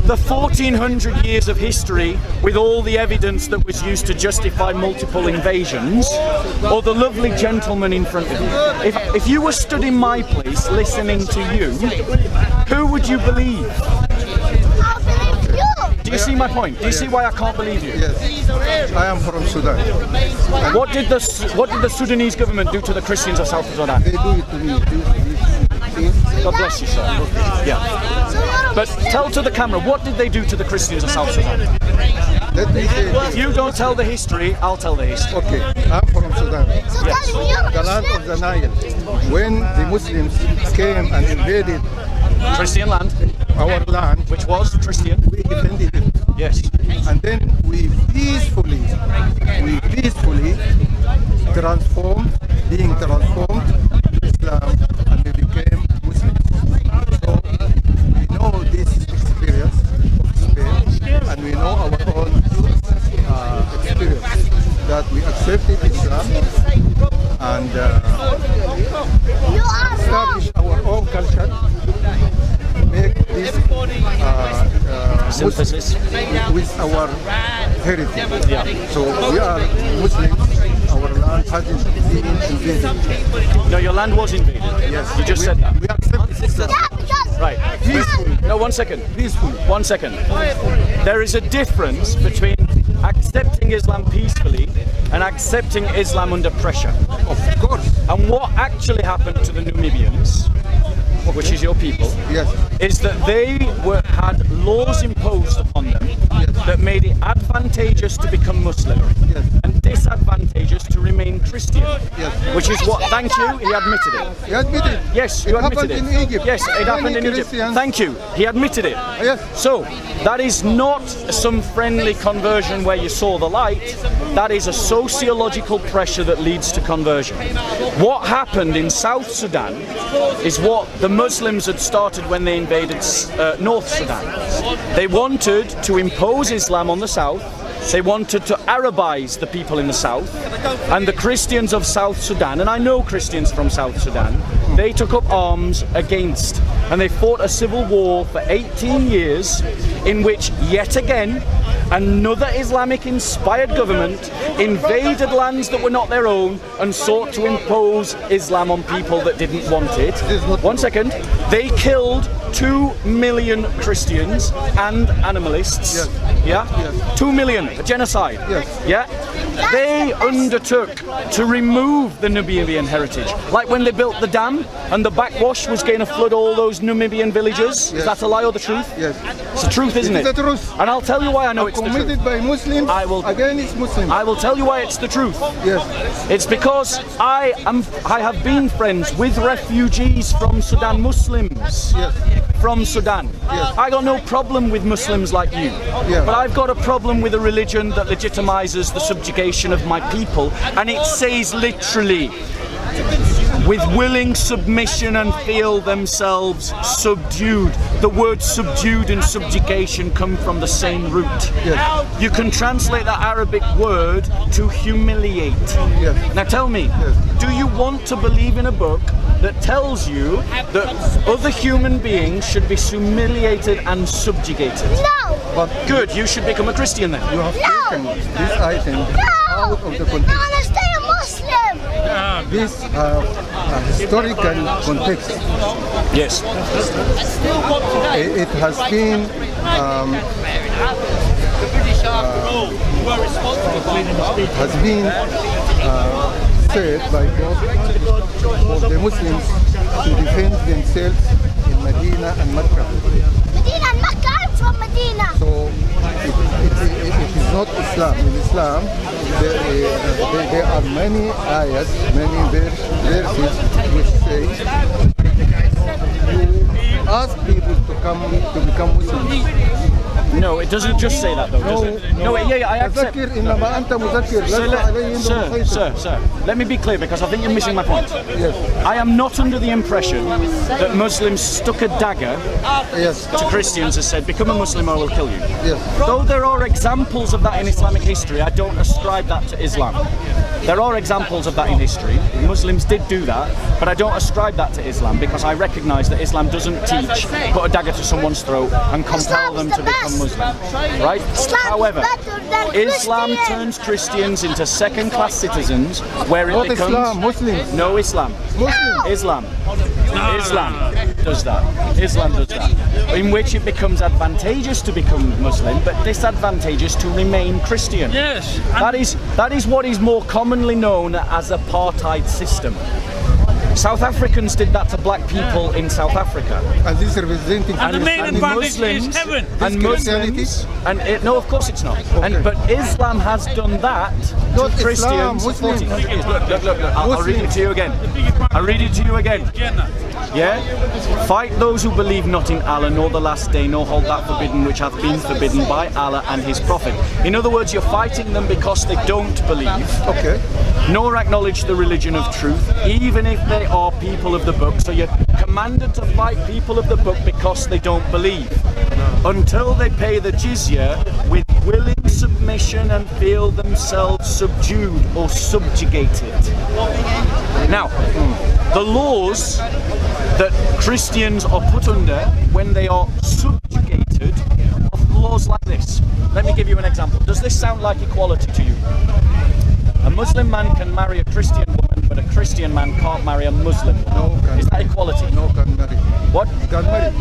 S1: The 1400 years of history with all the evidence that was used to justify multiple invasions, or the lovely gentleman in front of you? If you were stood in my place listening to you, who would you believe?
S7: I'll believe you.
S1: Do you see my point? Do you see why I can't believe you?
S5: Yes, I am from Sudan.
S1: What did the Sudanese government do to the Christians of South Sudan?
S5: They do it to me.
S1: God bless you, sir. Yeah. But tell to the camera, what did they do to the Christians of South Sudan?
S5: Let me say,
S1: If you don't tell the history, I'll tell the history.
S5: okay, I'm from Sudan,
S7: Yes.
S5: the land of the Nile. When the Muslims came and invaded
S1: Christian land,
S5: our land,
S1: which was Christian.
S5: we defended it.
S1: Yes.
S5: And then we peacefully transformed, being transformed to Islam, and we became Muslims. So we know this experience of Spain, and we know our own experience, that we accepted Islam and
S7: You are wrong.
S5: establish our own culture, make this
S1: Synthesis.
S5: with our heritage. So we are Muslims, our land hasn't been invaded.
S1: No, your land was invaded.
S5: Yes.
S1: You just said that.
S5: We accept Islam
S7: Yeah, because
S1: Right.
S5: peacefully.
S1: No, 1 second.
S5: Peacefully.
S1: 1 second. There is a difference between accepting Islam peacefully and accepting Islam under pressure.
S5: Of course.
S1: And what actually happened to the Namibians, which is your people,
S5: Yes.
S1: is that they had laws imposed upon them that made it advantageous to become Muslim
S5: Yes.
S1: and disadvantageous to remain Christian.
S5: Yes.
S1: Which is what, thank you, he admitted it.
S5: He admitted.
S1: Yes, you
S5: It
S1: admitted
S5: happened
S1: it.
S5: in Egypt.
S1: Yes, it happened in
S5: Many
S1: Egypt.
S5: Christians-
S1: Thank you, he admitted it.
S5: Yes.
S1: So, that is not some friendly conversion where you saw the light. That is a sociological pressure that leads to conversion. What happened in South Sudan is what the Muslims had started when they invaded North Sudan. They wanted to impose Islam on the south. They wanted to Arabize the people in the south, and the Christians of South Sudan, and I know Christians from South Sudan, they took up arms against, and they fought a civil war for 18 years in which, yet again, another Islamic-inspired government invaded lands that were not their own and sought to impose Islam on people that didn't want it. 1 second. They killed 2 million Christians and animalists.
S5: Yes.
S1: Yeah?
S5: Yes.
S1: 2 million, a genocide.
S5: Yes.
S1: Yeah? They undertook to remove the Namibian heritage. Like when they built the dam and the backwash was going to flood all those Namibian villages. Is that a lie or the truth?
S5: Yes.
S1: It's the truth, isn't it?
S5: It's the truth.
S1: And I'll tell you why I know it's the truth.
S5: Committed by Muslims against Muslims.
S1: I will tell you why it's the truth.
S5: Yes.
S1: It's because I have been friends with refugees from Sudan, Muslims
S5: Yes.
S1: from Sudan.
S5: Yes.
S1: I got no problem with Muslims like you,
S5: Yeah.
S1: but I've got a problem with a religion that legitimizes the subjugation of my people, and it says literally, with willing submission and feel themselves subdued. The word subdued and subjugation come from the same root.
S5: Yes.
S1: You can translate that Arabic word to humiliate.
S5: Yes.
S1: Now tell me,
S5: Yes.
S1: do you want to believe in a book that tells you that other human beings should be humiliated and subjugated?
S7: no.
S5: But
S1: Good, you should become a Christian then.
S5: you have taken this item out of the
S7: I
S5: context.
S7: want to stay a Muslim.
S5: This historical context.
S1: Yes.
S5: It has been said by God for the Muslims to defend themselves in Medina and Mecca.
S7: Medina and Mecca. I'm from Medina.
S5: So it is not Islam. In Islam, there are many ayahs, many verses which say you ask people to become Muslims.
S1: No, it doesn't just say that though, does it? No, yeah, I accept. Sir, let me be clear because I think you're missing my point.
S5: Yes.
S1: I am not under the impression that Muslims stuck a dagger to Christians and said, become a Muslim or I will kill you.
S5: Yes.
S1: Though there are examples of that in Islamic history, I don't ascribe that to Islam. There are examples of that in history. Muslims did do that, but I don't ascribe that to Islam because I recognise that Islam doesn't teach put a dagger to someone's throat and compel them to become Muslim. Right? However, Islam turns Christians into second-class citizens where it
S5: Not
S1: becomes...
S5: Islam, Muslims.
S1: No, Islam.
S5: Muslims.
S1: Islam does that. Islam does that. In which it becomes advantageous to become Muslim, but disadvantageous to remain Christian.
S4: Yes.
S1: That is what is more commonly known as apartheid system. South Africans did that to black people in South Africa.
S5: And this is representing
S4: And the main advantage is heaven.
S1: And Muslims, no, of course it's not.
S5: Okay.
S1: But Islam has done that
S5: Not
S1: to
S5: Islam,
S1: Christians.
S5: Muslims.
S1: Look. I'll read it to you again. I'll read it to you again. Yeah? Fight those who believe not in Allah, nor the last day, nor hold that forbidden which hath been forbidden by Allah and His Prophet. In other words, you're fighting them because they don't believe,
S5: Okay.
S1: nor acknowledge the religion of truth, even if they are people of the book. So you're commanded to fight people of the book because they don't believe, until they pay the jizya with willing submission and feel themselves subdued or subjugated. Now, the laws that Christians are put under when they are subjugated are laws like this. Let me give you an example. Does this sound like equality to you? A Muslim man can marry a Christian woman, but a Christian man can't marry a Muslim woman.
S5: No,
S1: Is that equality?
S5: No, can marry.
S1: What?
S5: Can marry.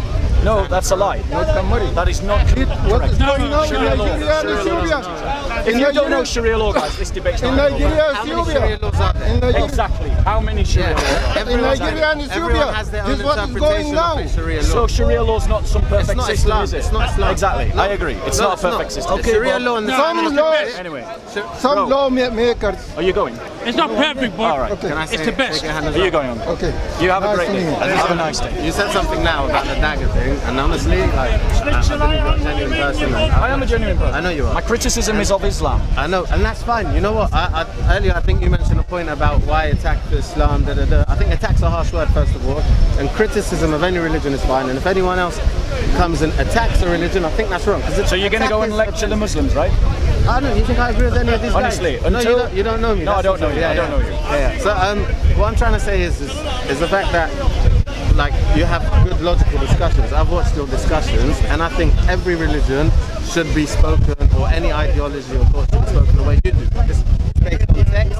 S1: No, that's a lie.
S5: Not can marry.
S1: That is not
S5: What is
S1: correct.
S5: going on in
S1: Sharia law.
S5: Nigeria and
S1: Sharia law.
S5: Ethiopia?
S1: If you don't know Sharia law, guys, this debate's
S5: In
S1: not
S5: Nigeria and
S3: How many Sharia
S5: Ethiopia?
S3: laws are there?
S5: In Nigeria.
S1: exactly. How many Sharia laws?
S5: In Nigeria and
S3: Everyone
S5: Ethiopia.
S3: has their
S5: This
S3: own
S5: is what is going
S3: interpretation
S5: now.
S3: of Sharia
S1: So
S3: law.
S1: Sharia law's not some perfect
S3: not
S1: system,
S3: Islam.
S1: is it?
S3: It's not Islam.
S1: Exactly.
S3: No.
S1: I agree. It's
S3: No,
S1: not
S3: it's
S1: a perfect
S3: not.
S1: system.
S3: Okay, Sharia law and the
S5: Some laws,
S1: Anyway,
S5: some
S1: Bro.
S5: lawmakers.
S1: are you going?
S4: It's not perfect, but
S1: All right.
S5: Okay.
S3: Can I
S4: it's
S3: say,
S4: the best.
S3: shake a hand as
S1: Are you
S3: well?
S1: going on?
S5: Okay.
S1: You have a
S5: Nice
S1: great
S5: to
S1: day.
S5: meet you.
S1: Have a nice day.
S3: You said something now about the dagger thing, and honestly, like, I think you're a genuine person.
S1: I am a genuine person.
S3: I know you are.
S1: My criticism is of Islam.
S3: I know, and that's fine. You know what? Earlier, I think you mentioned a point about why attack Islam. I think attack's a harsh word, first of all, and criticism of any religion is fine. And if anyone else comes and attacks a religion, I think that's wrong.
S1: So you're going to go and lecture the Muslims, right?
S3: I don't. You think I agree with any of these
S1: Honestly,
S3: guys? No,
S1: until-
S3: you don't know me.
S1: No, I
S3: That's
S1: don't know you.
S3: yeah,
S1: I don't
S3: yeah.
S1: know you.
S3: Yeah. So what I'm trying to say is the fact that, like, you have good logical discussions. I've watched your discussions, and I think every religion should be spoken, or any ideology or thought should be spoken the way you do. It's based on text.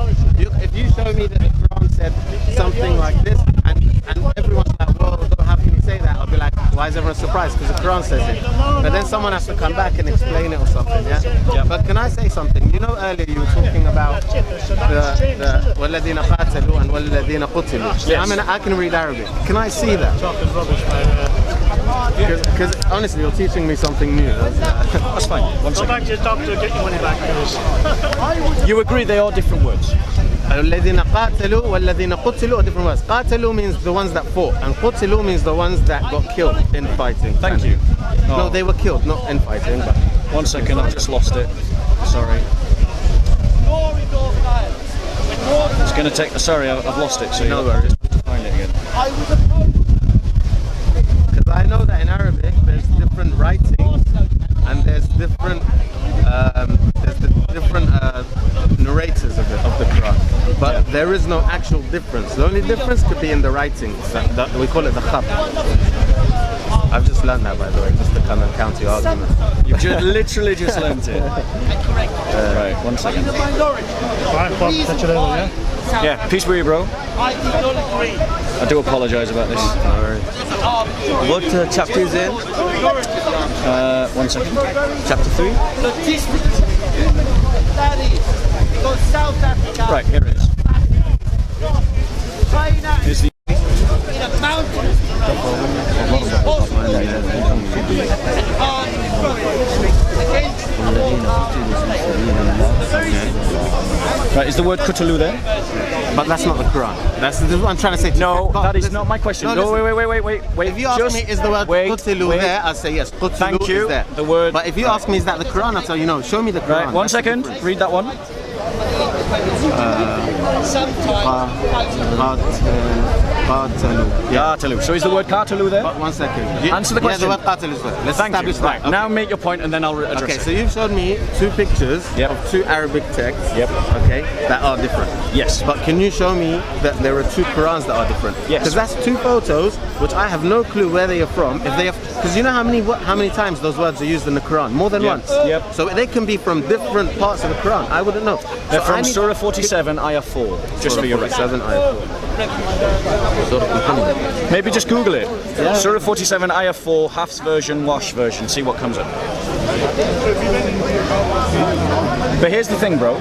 S3: If you show me that the Quran said something like this, and everyone's like, well, how can you say that? I'll be like, why is everyone surprised? Because the Quran says it. But then someone has to come back and explain it or something, yeah? But can I say something? You know, earlier you were talking about the وَالَّذِينَ قَاتَلُوا and وَالَّذِينَ قُتِلُوا.
S1: Yes.
S3: I mean, I can read Arabic. Can I see that? Because honestly, you're teaching me something new.
S1: That's fine. One
S4: Go
S1: second.
S4: back to the doctor, get your money back, please.
S1: You agree they are different words?
S3: الَّذِينَ قَاتَلُوا وَالَّذِينَ قُتِلُوا are different words. قَاتَلُوا means the ones that fought, and قُتِلُوا means the ones that got killed in fighting.
S1: Thank you.
S3: No, they were killed, not in fighting. But
S1: One second, I've just lost it. Sorry. It's going to take. Sorry, I've lost it. So
S3: No
S1: you'll
S3: worries.
S1: just find it again.
S3: because I know that in Arabic there's different writings and there's different narrators of the Quran, but there is no actual difference. The only difference could be in the writings. That we call it the khat. I've just learned that, by the way, just to come and counter your argument.
S1: You've literally just learnt it. Right, 1 second.
S4: 5 o'clock, touch it over, yeah?
S1: Yeah, peace with you, bro. I do apologise about this.
S2: What chapter is it?
S1: 1 second.
S2: Chapter 3?
S1: Right, here it is. Here's the Right, is the word Kutulu there?
S3: But that's not the Quran. That's what I'm trying to say.
S1: No, that is not my question.
S3: No,
S1: No,
S3: listen.
S1: wait.
S3: If you ask me, is the word qutilu there? I'll say yes. Qutilu
S1: Thank you.
S3: is there.
S1: The word.
S3: But if you ask me, is that the Quran? I'll tell you no. Show me the Quran.
S1: Right, one
S3: That's the
S1: second.
S3: difference.
S1: Read that one.
S3: Yeah.
S1: Qatalu. So is the word qatalu there?
S3: But one second.
S1: Answer the question.
S3: Yeah, the word qatil is there. Let's
S1: Thank you.
S3: establish that.
S1: Right,
S3: Okay.
S1: now make your point and then I'll address
S3: Okay,
S1: it.
S3: so you've showed me two pictures
S1: Yep.
S3: of two Arabic texts.
S1: Yep.
S3: Okay, that are different.
S1: Yes.
S3: But can you show me that there are two Qurans that are different?
S1: Yes.
S3: Because that's two photos which I have no clue where they are from. If they have, because you know how many times those words are used in the Quran? More than
S1: Yep.
S3: once.
S1: Yep.
S3: So they can be from different parts of the Quran. I wouldn't know.
S1: They're
S3: So I
S1: from
S3: need-
S1: Surah 47, Ayah 4, just for your record.
S3: 47 ayah 4. Surah Muhammad.
S1: Maybe just Google it. Surah 47, Ayah 4, Hafs version, Wash version, see what comes up. But here's the thing, bro.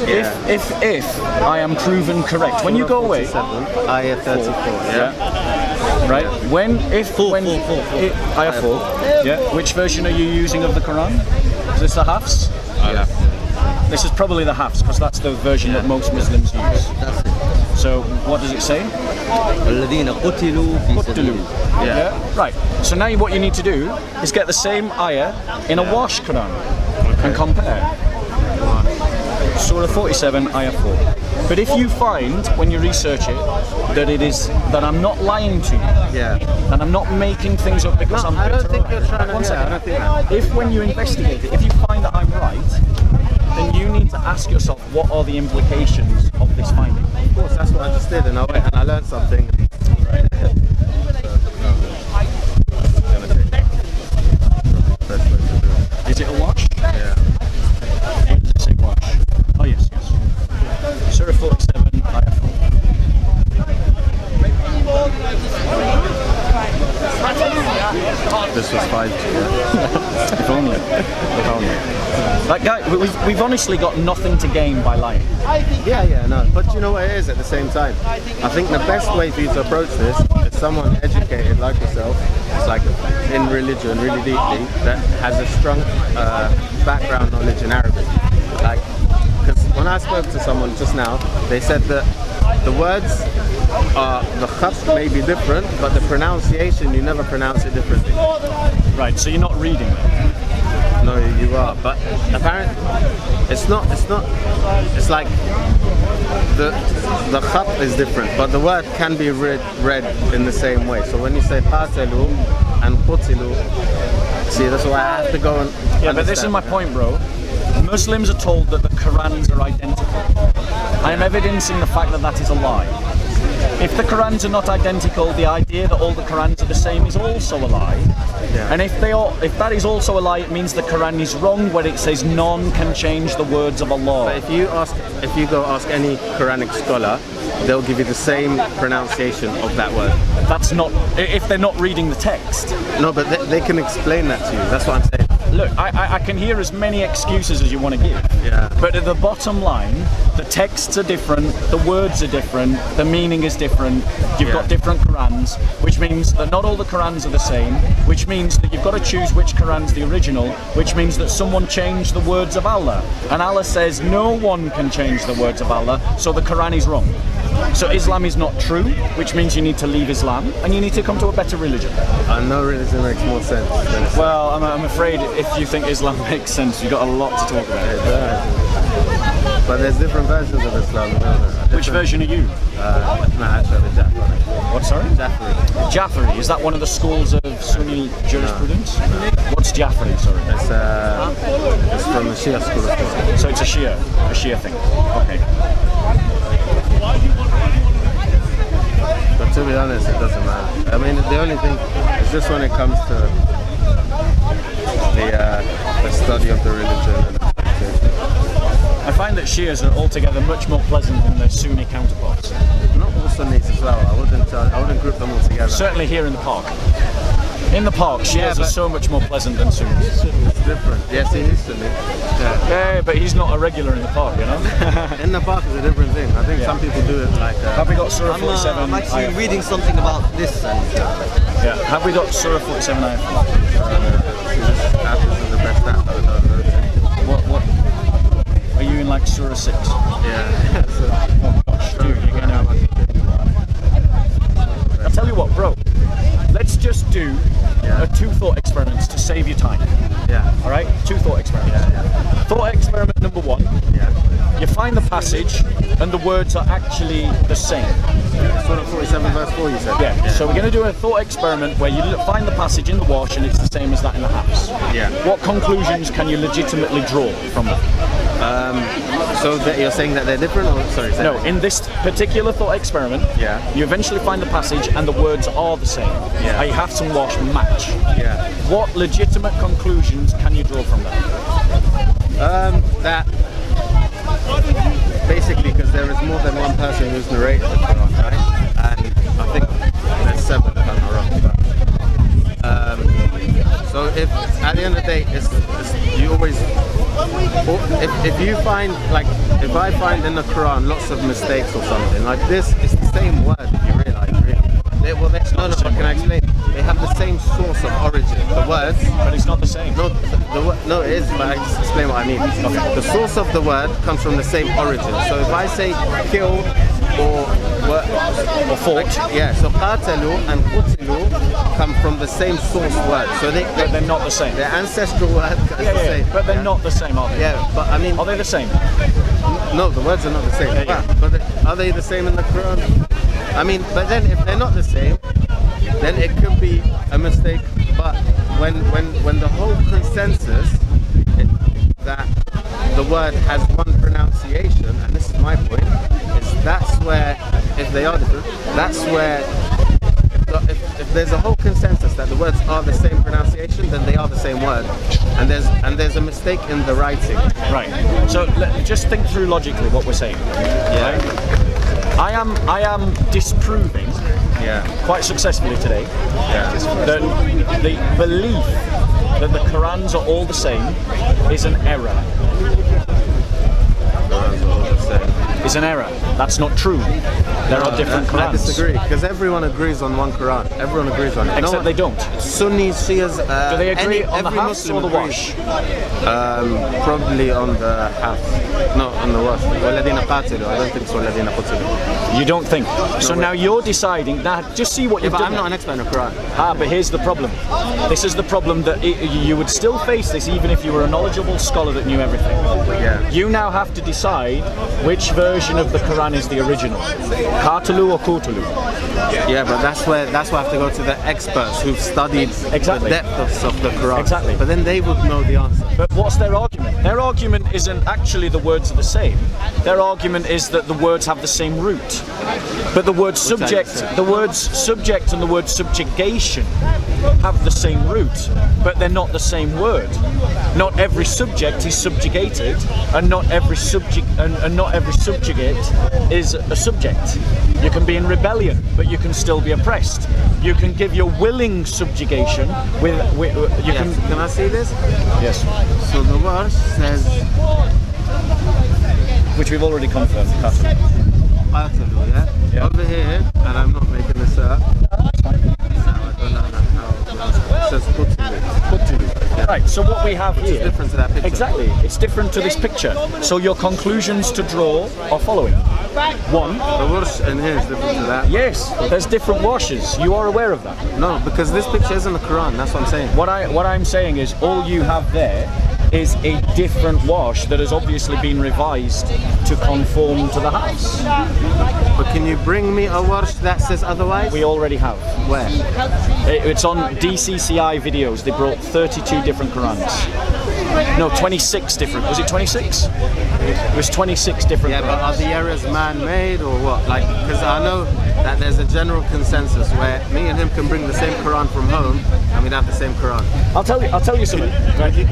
S1: If I am proven correct, when you go away,
S3: 47, ayah 34. Yeah.
S1: right? Ayah 4, yeah. Which version are you using of the Quran? Is this the Hafs?
S3: Yeah.
S1: This is probably the Hafs because that's the version that most Muslims use.
S2: That's it.
S1: So what does it say?
S2: الذين قتلوا في سبيل الله.
S1: Yeah. Right. So now what you need to do is get the same ayah in a wash Quran and compare. Surah 47, ayah 4. But if you find, when you research it, that I'm not lying to you,
S3: Yeah.
S1: and I'm not making things up because I'm
S3: I don't
S1: bitter
S3: think
S1: or
S3: you're trying to.
S1: One
S3: Yeah, I
S1: second.
S3: don't think that.
S1: If when you investigate it, if you find that I'm right, then you need to ask yourself what are the implications of this finding.
S3: Of course, that's what I just did, and I went and I learned something.
S1: Is it a wash?
S3: Yeah.
S1: Where does it say wash? Oh yes. Surah 47, ayah 4.
S3: This was 5G. Yeah.
S1: If only. That guy, we've honestly got nothing to gain by lying.
S3: Yeah, no. But you know what it is at the same time? I think the best way for you to approach this is someone educated like yourself, it's like in religion really deeply, that has a strong background knowledge in Arabic. Like, because when I spoke to someone just now, they said that the words are, the khat may be different, but the pronunciation, you never pronounce it differently.
S1: Right, so you're not reading them.
S3: No, you are, but apparently it's not. It's like the khat is different, but the word can be read in the same way. So when you say qatalu and qutilu, see, that's why I have to go and
S1: Yeah, but this is my point, bro. Muslims are told that the Qurans are identical. I am evidencing the fact that that is a lie. If the Qurans are not identical, the idea that all the Qurans are the same is also a lie.
S3: Yeah.
S1: And if that is also a lie, it means the Quran is wrong when it says none can change the words of Allah.
S3: But if you go ask any Quranic scholar, they'll give you the same pronunciation of that word.
S1: That's not if they're not reading the text.
S3: No, but they can explain that to you. That's what I'm saying.
S1: Look, I can hear as many excuses as you want to give.
S3: Yeah.
S1: But at the bottom line, the texts are different, the words are different, the meaning is different. You've got different Qurans, which means that not all the Qurans are the same, which means that you've got to choose which Quran's the original, which means that someone changed the words of Allah. And Allah says no one can change the words of Allah, so the Quran is wrong. So Islam is not true, which means you need to leave Islam and you need to come to a better religion.
S3: No religion makes more sense than Islam.
S1: Well, I'm afraid if you think Islam makes sense, you've got a lot to talk about.
S3: It does. But there's different versions of Islam.
S1: Which version are you?
S3: No, actually, Jafari.
S1: What, sorry?
S3: Jafari.
S1: Jafari, is that one of the schools of Sunni jurisprudence? What's Jafari, sorry?
S3: It's from the Shia school of thought.
S1: So it's a Shia thing. Okay.
S3: But to be honest, it doesn't matter. I mean, the only thing is just when it comes to the study of the religion and the practice.
S1: I find that Shias are altogether much more pleasant than their Sunni counterparts.
S3: Not all Sunnis as well. I wouldn't group them all together.
S1: Certainly here in the park. In the park, Shias are so much more pleasant than Sunnis.
S3: It's different. Yes, he is Sunni.
S1: Yeah, but he's not a regular in the park, you know?
S3: In the park is a different thing. I think some people do it like.
S1: Have we got Surah 47?
S2: I'm actually reading something about this and
S1: Yeah. Have we got Surah 47 ayah?
S3: App is the best app. I don't know.
S1: What? Are you in like Surah 6?
S3: Yeah.
S1: Oh gosh, dude, you're getting tell you what, bro. Let's just do two thought experiments to save you time.
S3: Yeah.
S1: All right, two thought experiments. Thought experiment number one. You find the passage, and the words are actually the same.
S3: Surah 47 verse 4 you said?
S1: Yeah. So we're going to do a thought experiment where you find the passage in the wash, and it's the same as that in the house.
S3: Yeah.
S1: What conclusions can you legitimately draw from that?
S3: So that you're saying that they're different, or sorry?
S1: No, in this particular thought experiment, you eventually find the passage and the words are the same.
S3: Yeah.
S1: You have to wash match.
S3: Yeah.
S1: What legitimate conclusions can you draw from that?
S3: That basically, because there is more than one person who's narrated the Quran, right? And I think there's 7 if I'm not wrong. So if at the end of the day, it's you always, if you find, like, if I find in the Quran lots of mistakes or something like this, it's the same word. If you realise, really. No, can I explain? They have the same source of origin. The words,
S1: but it's not the same.
S3: No, no, it is. But I just explain what I mean. Okay. The source of the word comes from the same origin. So if I say kill or fought, so qatalu and qutilu come from the same source word. So
S1: they're not the same.
S3: Their ancestral word is the same.
S1: But they're not the same, are they?
S3: Yeah, but I mean,
S1: are they the same?
S3: No, the words are not the same. But are they the same in the Quran? I mean, but then if they're not the same, then it could be a mistake. But when the whole consensus that the word has one pronunciation, and this is my point, is that's where, if they are different, that's where if there's a whole consensus that the words are the same pronunciation, then they are the same word, and there's a mistake in the writing.
S1: Right. So just think through logically what we're saying.
S3: Yeah.
S1: Right? I am disproving quite successfully today that the belief that the Qurans are all the same is an error. Is an error. That's not true. There are different Qurans.
S3: I disagree, because everyone agrees on one Quran. Everyone agrees on it.
S1: Except they don't.
S3: Sunnis, Shias.
S1: Do they agree on the house or the wash?
S3: Probably on the house. No, on the wash. وَالَّذِينَ قَاتِلُوا. I don't think it's وَالَّذِينَ قُتِلُوا.
S1: You don't think? So now you're deciding. Now just see what you've done.
S3: I'm not an expert in the Quran.
S1: But here's the problem. This is the problem that you would still face this even if you were a knowledgeable scholar that knew everything.
S3: Yeah.
S1: You now have to decide which version of the Quran is the original. Qatalu or Qutulu?
S3: Yeah, but that's why I have to go to the experts who've studied the depths of the Quran.
S1: Exactly.
S3: But then they would know the answer.
S1: But what's their argument? Their argument isn't actually the words are the same. Their argument is that the words have the same root. But the word subject, and the word subjugation have the same root, but they're not the same word. Not every subject is subjugated, and not every subjugate is a subject. You can be in rebellion, but you can still be oppressed. You can give your willing subjugation with you can.
S3: Can I see this?
S1: Yes.
S3: So the verse says,
S1: which we've already confirmed.
S3: Qatalu, yeah? Over here, and I'm not making this up. I don't know how it says Qutilu.
S1: Right, so what we have here...
S3: It's different to that picture.
S1: Exactly, it's different to this picture. So your conclusions to draw are following. One...
S3: The wash in here is different to that.
S1: Yes, there's different washes. You are aware of that?
S3: No, because this picture isn't the Quran, that's what I'm saying.
S1: What I'm saying is all you have there is a different wash that has obviously been revised to conform to the house.
S3: But can you bring me a wash that says otherwise?
S1: We already have.
S3: Where?
S1: It's on DCCI videos. They brought 32 different Qurans. No, 26 different. Was it 26? It was 26 different Qurans.
S3: But are the errors man-made or what? Like, because I know that there's a general consensus where me and him can bring the same Quran from home and we'd have the same Quran.
S1: I'll tell you something.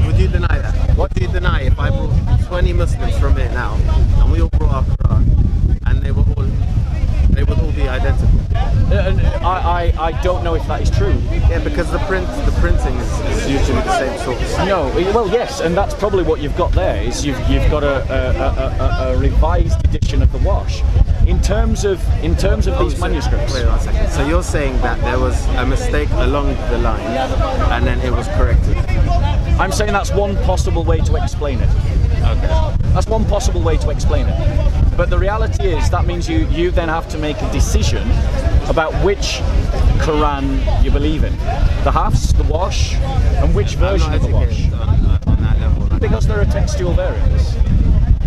S3: Would you deny that? What do you deny if I brought 20 Muslims from here now and we all brought our Quran and they would all be identical?
S1: I don't know if that is true.
S3: Yeah, because the printing is usually the same source.
S1: No, well, yes, and that's probably what you've got there. Is you've got a revised edition of the wash. In terms of these manuscripts.
S3: Wait 1 second. So you're saying that there was a mistake along the line, and then it was corrected.
S1: I'm saying that's one possible way to explain it.
S3: Okay.
S1: That's one possible way to explain it. But the reality is that means you then have to make a decision about which Quran you believe in. The Hafs, the Wash, and which version of the Wash.
S3: On that level.
S1: Because there are textual variants.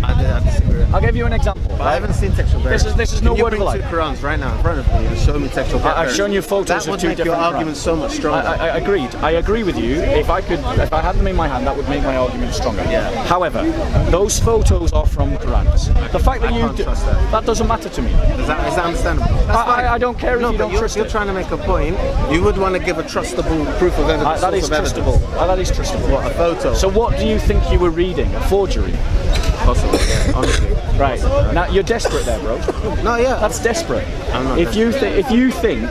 S3: I disagree.
S1: I'll give you an example.
S3: But I haven't seen textual variants.
S1: This is no word of a lie.
S3: Can you bring 2 Qurans right now in front of me and show me textual variants?
S1: I've shown you photos
S3: that
S1: of
S3: would
S1: 2
S3: make your
S1: different
S3: argument
S1: Qurans.
S3: so much stronger.
S1: I agreed. I agree with you. If I had them in my hand, that would make my argument stronger.
S3: Yeah.
S1: However, those photos are from Qurans. The fact that
S3: I
S1: you
S3: can't trust that.
S1: doesn't matter to me.
S3: Is that understandable? That's fine.
S1: I don't care if you don't trust
S3: you're
S1: it.
S3: trying to make a point. You would want to give a trustable proof of evidence.
S1: That is
S3: source of
S1: trustable.
S3: evidence.
S1: That is trustable.
S3: What, a photo?
S1: So what do you think you were reading? A forgery?
S3: Possible, yeah, honestly.
S1: Right. Now you're desperate there, bro.
S3: No, yeah.
S1: That's desperate.
S3: I'm not
S1: if you think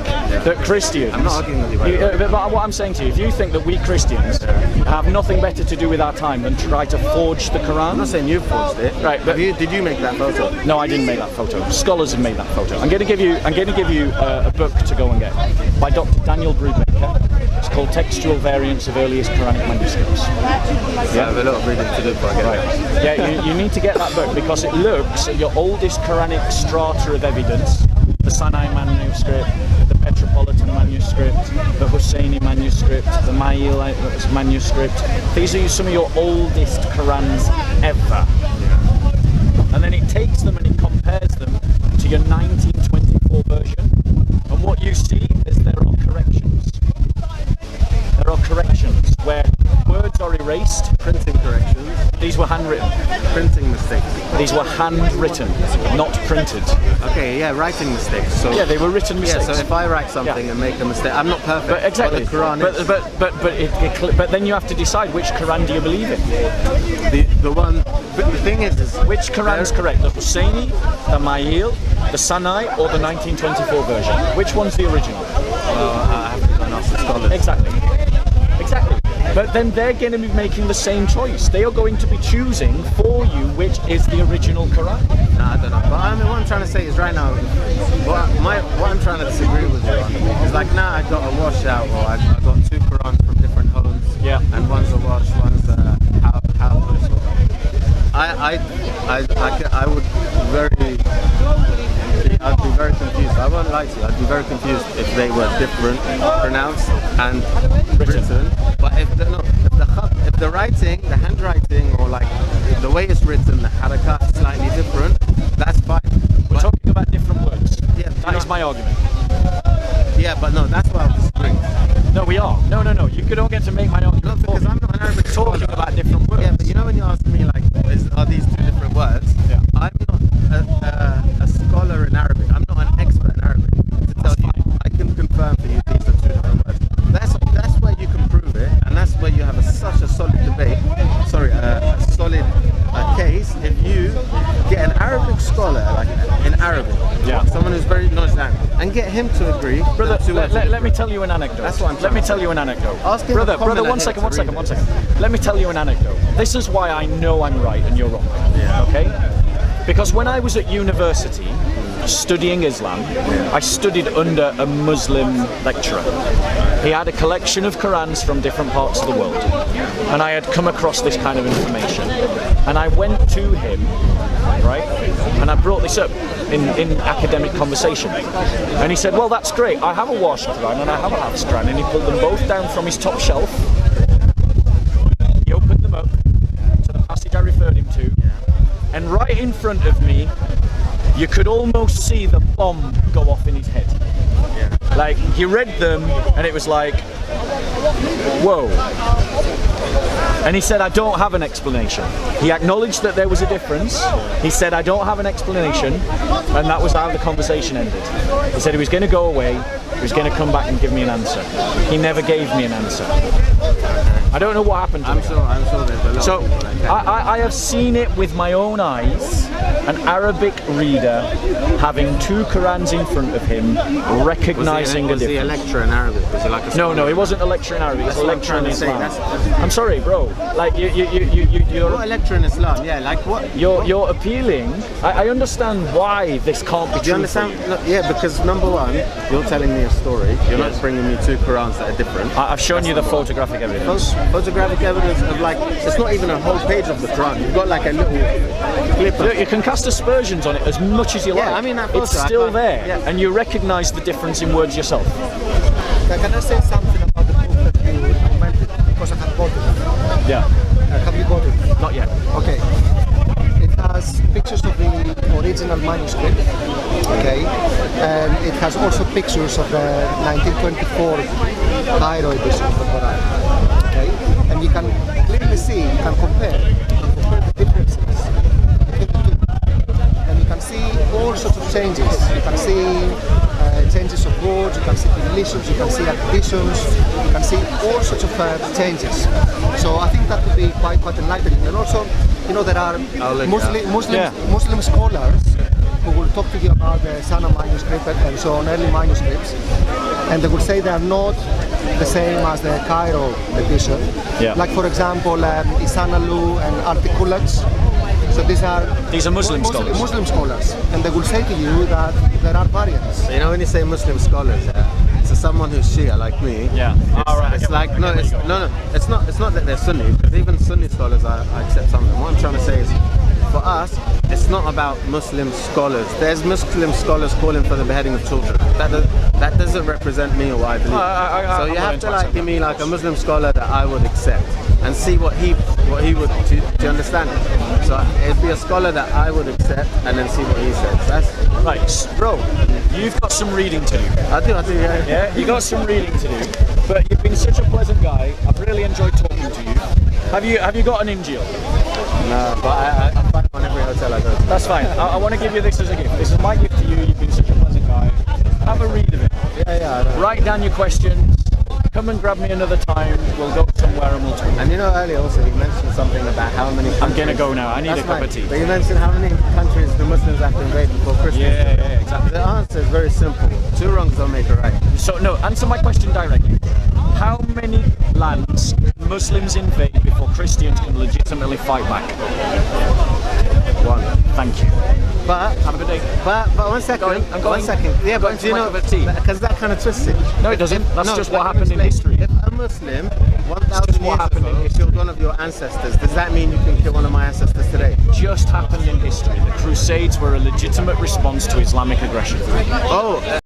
S1: that Christians,
S3: I'm not arguing with you, by the way.
S1: but what I'm saying to you, if you think that we Christians have nothing better to do with our time than try to forge the Quran,
S3: I'm not saying you forged it.
S1: Right, but
S3: did you make that photo?
S1: no, I didn't make that photo. Scholars have made that photo. I'm going to give you a book to go and get by Dr. Daniel Brubaker. It's called Textual Variants of Earliest Quranic Manuscripts.
S3: Yeah, I have a lot of reading to do before I get
S1: Right. Yeah, you need to get that book because it looks at your oldest Quranic strata of evidence, the Sinai manuscript, the Petropolitan manuscript, the Husseini manuscript, the Mail manuscript. These are some of your oldest Qurans ever. And then it takes them and it compares them to your 1924 version. And what you see is there are corrections. There are corrections where words are erased.
S3: Printing corrections.
S1: These were handwritten.
S3: Printing mistakes.
S1: These were handwritten, not printed.
S3: Okay, yeah, writing mistakes. So
S1: Yeah, they were written mistakes.
S3: yeah, so if I write something and make a mistake, I'm not perfect.
S1: But exactly.
S3: But the Quran is.
S1: But then you have to decide which Quran do you believe in.
S3: the one. But the thing is
S1: Which Quran's correct? The Husseini, the Mail, the Sinai, or the 1924 version? Which one's the original?
S3: I have to go and ask the scholars.
S1: Exactly. But then they're going to be making the same choice. They are going to be choosing for you which is the original Quran.
S3: Nah, I don't know. But I mean, what I'm trying to say is right now, what I'm trying to disagree with you on is like now I got a washout or I got 2 Qurans from different homes.
S1: Yeah.
S3: And one's a wash, one's a how. I'd be very confused. I won't lie to you. I'd be very confused if they were different, pronounced and written. But if the writing, the handwriting, or like the way it's written, the harakat is slightly different, that's fine.
S1: We're talking about different words.
S3: Yeah,
S1: That is my argument.
S3: Yeah, but no, that's why I'm disagreeing.
S1: No, we are. No. You don't get to make my argument.
S3: No, because I'm not an Arabic
S1: talking
S3: scholar.
S1: about different words.
S3: Yeah, but you know when you ask me like, are these 2 different words?
S1: Yeah.
S3: I'm not a scholar in Arabic. I'm not an expert in Arabic. To tell you, I can confirm for you these are 2 different words. That's where you can prove it, and that's where you have such a solid debate. Sorry, a solid case if you get an Arabic scholar, like in Arabic,
S1: Yeah.
S3: someone who's very knowledgeable, and get him to agree.
S1: Brother,
S3: that 2 words are
S1: let me
S3: different.
S1: tell you an anecdote.
S3: That's what I'm
S1: Let
S3: trying
S1: me
S3: to
S1: tell
S3: say.
S1: you an anecdote.
S3: Ask him
S1: Brother,
S3: to comment
S1: one
S3: ahead
S1: second.
S3: to read
S1: One
S3: it.
S1: second. Let me tell you an anecdote. This is why I know I'm right and you're wrong.
S3: Yeah.
S1: Okay? Because when I was at university studying Islam, I studied under a Muslim lecturer. He had a collection of Qurans from different parts of the world. And I had come across this kind of information. And I went to him, right? And I brought this up in academic conversation. And he said, well, that's great. I have a Warsh Quran and I have a Hafs Quran. And he pulled them both down from his top shelf. He opened them up to the passage I referred him to. And right in front of me, you could almost see the bomb go off in his head. Like, he read them and it was like, whoa. And he said, I don't have an explanation. He acknowledged that there was a difference. He said, I don't have an explanation. And that was how the conversation ended. He said he was going to go away. He was going to come back and give me an answer. He never gave me an answer. I don't know what happened to him.
S3: I'm sure there's a lot
S1: So
S3: of people like that.
S1: I have seen it with my own eyes, an Arabic reader having 2 Qurans in front of him, recognizing a
S3: Was he a
S1: difference.
S3: lecturer in Arabic? Was he like a
S1: No, he wasn't a lecturer in Arabic. He was a
S3: what I'm
S1: lecturer in
S3: trying to say,
S1: Islam.
S3: that's-
S1: I'm sorry, bro. Like
S3: What a lecturer in Islam? Yeah, like what?
S1: you're appealing. I understand why this can't be
S3: Do you
S1: true for
S3: understand?
S1: you.
S3: Look, yeah, because number one, you're telling me a story. You're not bringing me 2 Qurans that are different.
S1: I've shown you the photographic evidence.
S3: photographic evidence of like, it's not even a whole page of the Quran. You've got like a little clip.
S1: Look, you can cast aspersions on it as much as you like.
S3: Yeah, I mean, that photo,
S1: it's
S3: I
S1: still
S3: can't-
S1: there,
S3: yeah.
S1: and you recognise the difference in words yourself.
S9: Can I say something about the book that you recommended? Because I have bought it.
S1: Yeah.
S9: Have you bought it?
S1: Not yet.
S9: Okay. It has pictures of the original manuscript, okay, and it has also pictures of the 1924 Cairo edition of the Quran, okay, and you can clearly see, you can compare the differences between the two, and you can see all sorts of changes. You can see changes of words, you can see deletions, you can see additions, you can see all sorts of changes. So I think that would be quite enlightening. And also, you know, there are Muslim scholars who will talk to you about the Sana manuscript and so on, early manuscripts, and they will say they are not the same as the Cairo edition.
S1: Yeah.
S9: Like for example, Isanalu and Articulates. So these are
S1: Muslim scholars.
S9: Muslim scholars, and they will say to you that there are variants.
S3: So, you know, when you say Muslim scholars, to someone who's Shia like me,
S1: Yeah.
S3: it's,
S1: All right.
S3: it's like no, it's not that they're Sunni, because even Sunni scholars I accept some of them. What I'm trying to say is, for us, it's not about Muslim scholars. There's Muslim scholars calling for the beheading of children. That doesn't represent me or what I believe. So you have to like give me like a Muslim scholar that I would accept and see what he would. Do you understand? So it'd be a scholar that I would accept and then see what he says. That's
S1: Right, bro, you've got some reading to do.
S3: I do, yeah.
S1: Yeah, you got some reading to do, but you've been such a pleasant guy. I've really enjoyed talking to you. Have you got an Injil?
S3: No, but I find one every hotel I go to.
S1: That's fine. I want to give you this as a gift. This is my gift to you. You've been such a pleasant guy. Have a read of it.
S3: Yeah, I know.
S1: Write down your questions. Come and grab me another time. We'll go somewhere and we'll talk.
S3: And you know, earlier also you mentioned something about how many countries...
S1: I'm gonna go now. I need a cup of tea.
S3: But you mentioned how many countries the Muslims have to invade before Christmas.
S1: Yeah, exactly.
S3: The answer is very simple. 2 wrongs don't make a right.
S1: So no, answer my question directly. How many lands can Muslims invade before Christians can legitimately fight back?
S3: 1.
S1: Thank you.
S3: But
S1: Have a good day.
S3: But 1 second.
S1: I'm going.
S3: 1 second. Yeah,
S1: Going
S3: but
S1: for
S3: do you
S1: my
S3: know,
S1: cup of tea.
S3: because that kind of twists it.
S1: No, it doesn't. That's just what
S3: let me
S1: happened in
S3: explain.
S1: history.
S3: If a Muslim 1,000
S1: just what
S3: years
S1: happened in
S3: ago
S1: history.
S3: killed one of your ancestors, does that mean you can kill one of my ancestors today?
S1: Just happened in history. The Crusades were a legitimate response to Islamic aggression.
S3: Oh,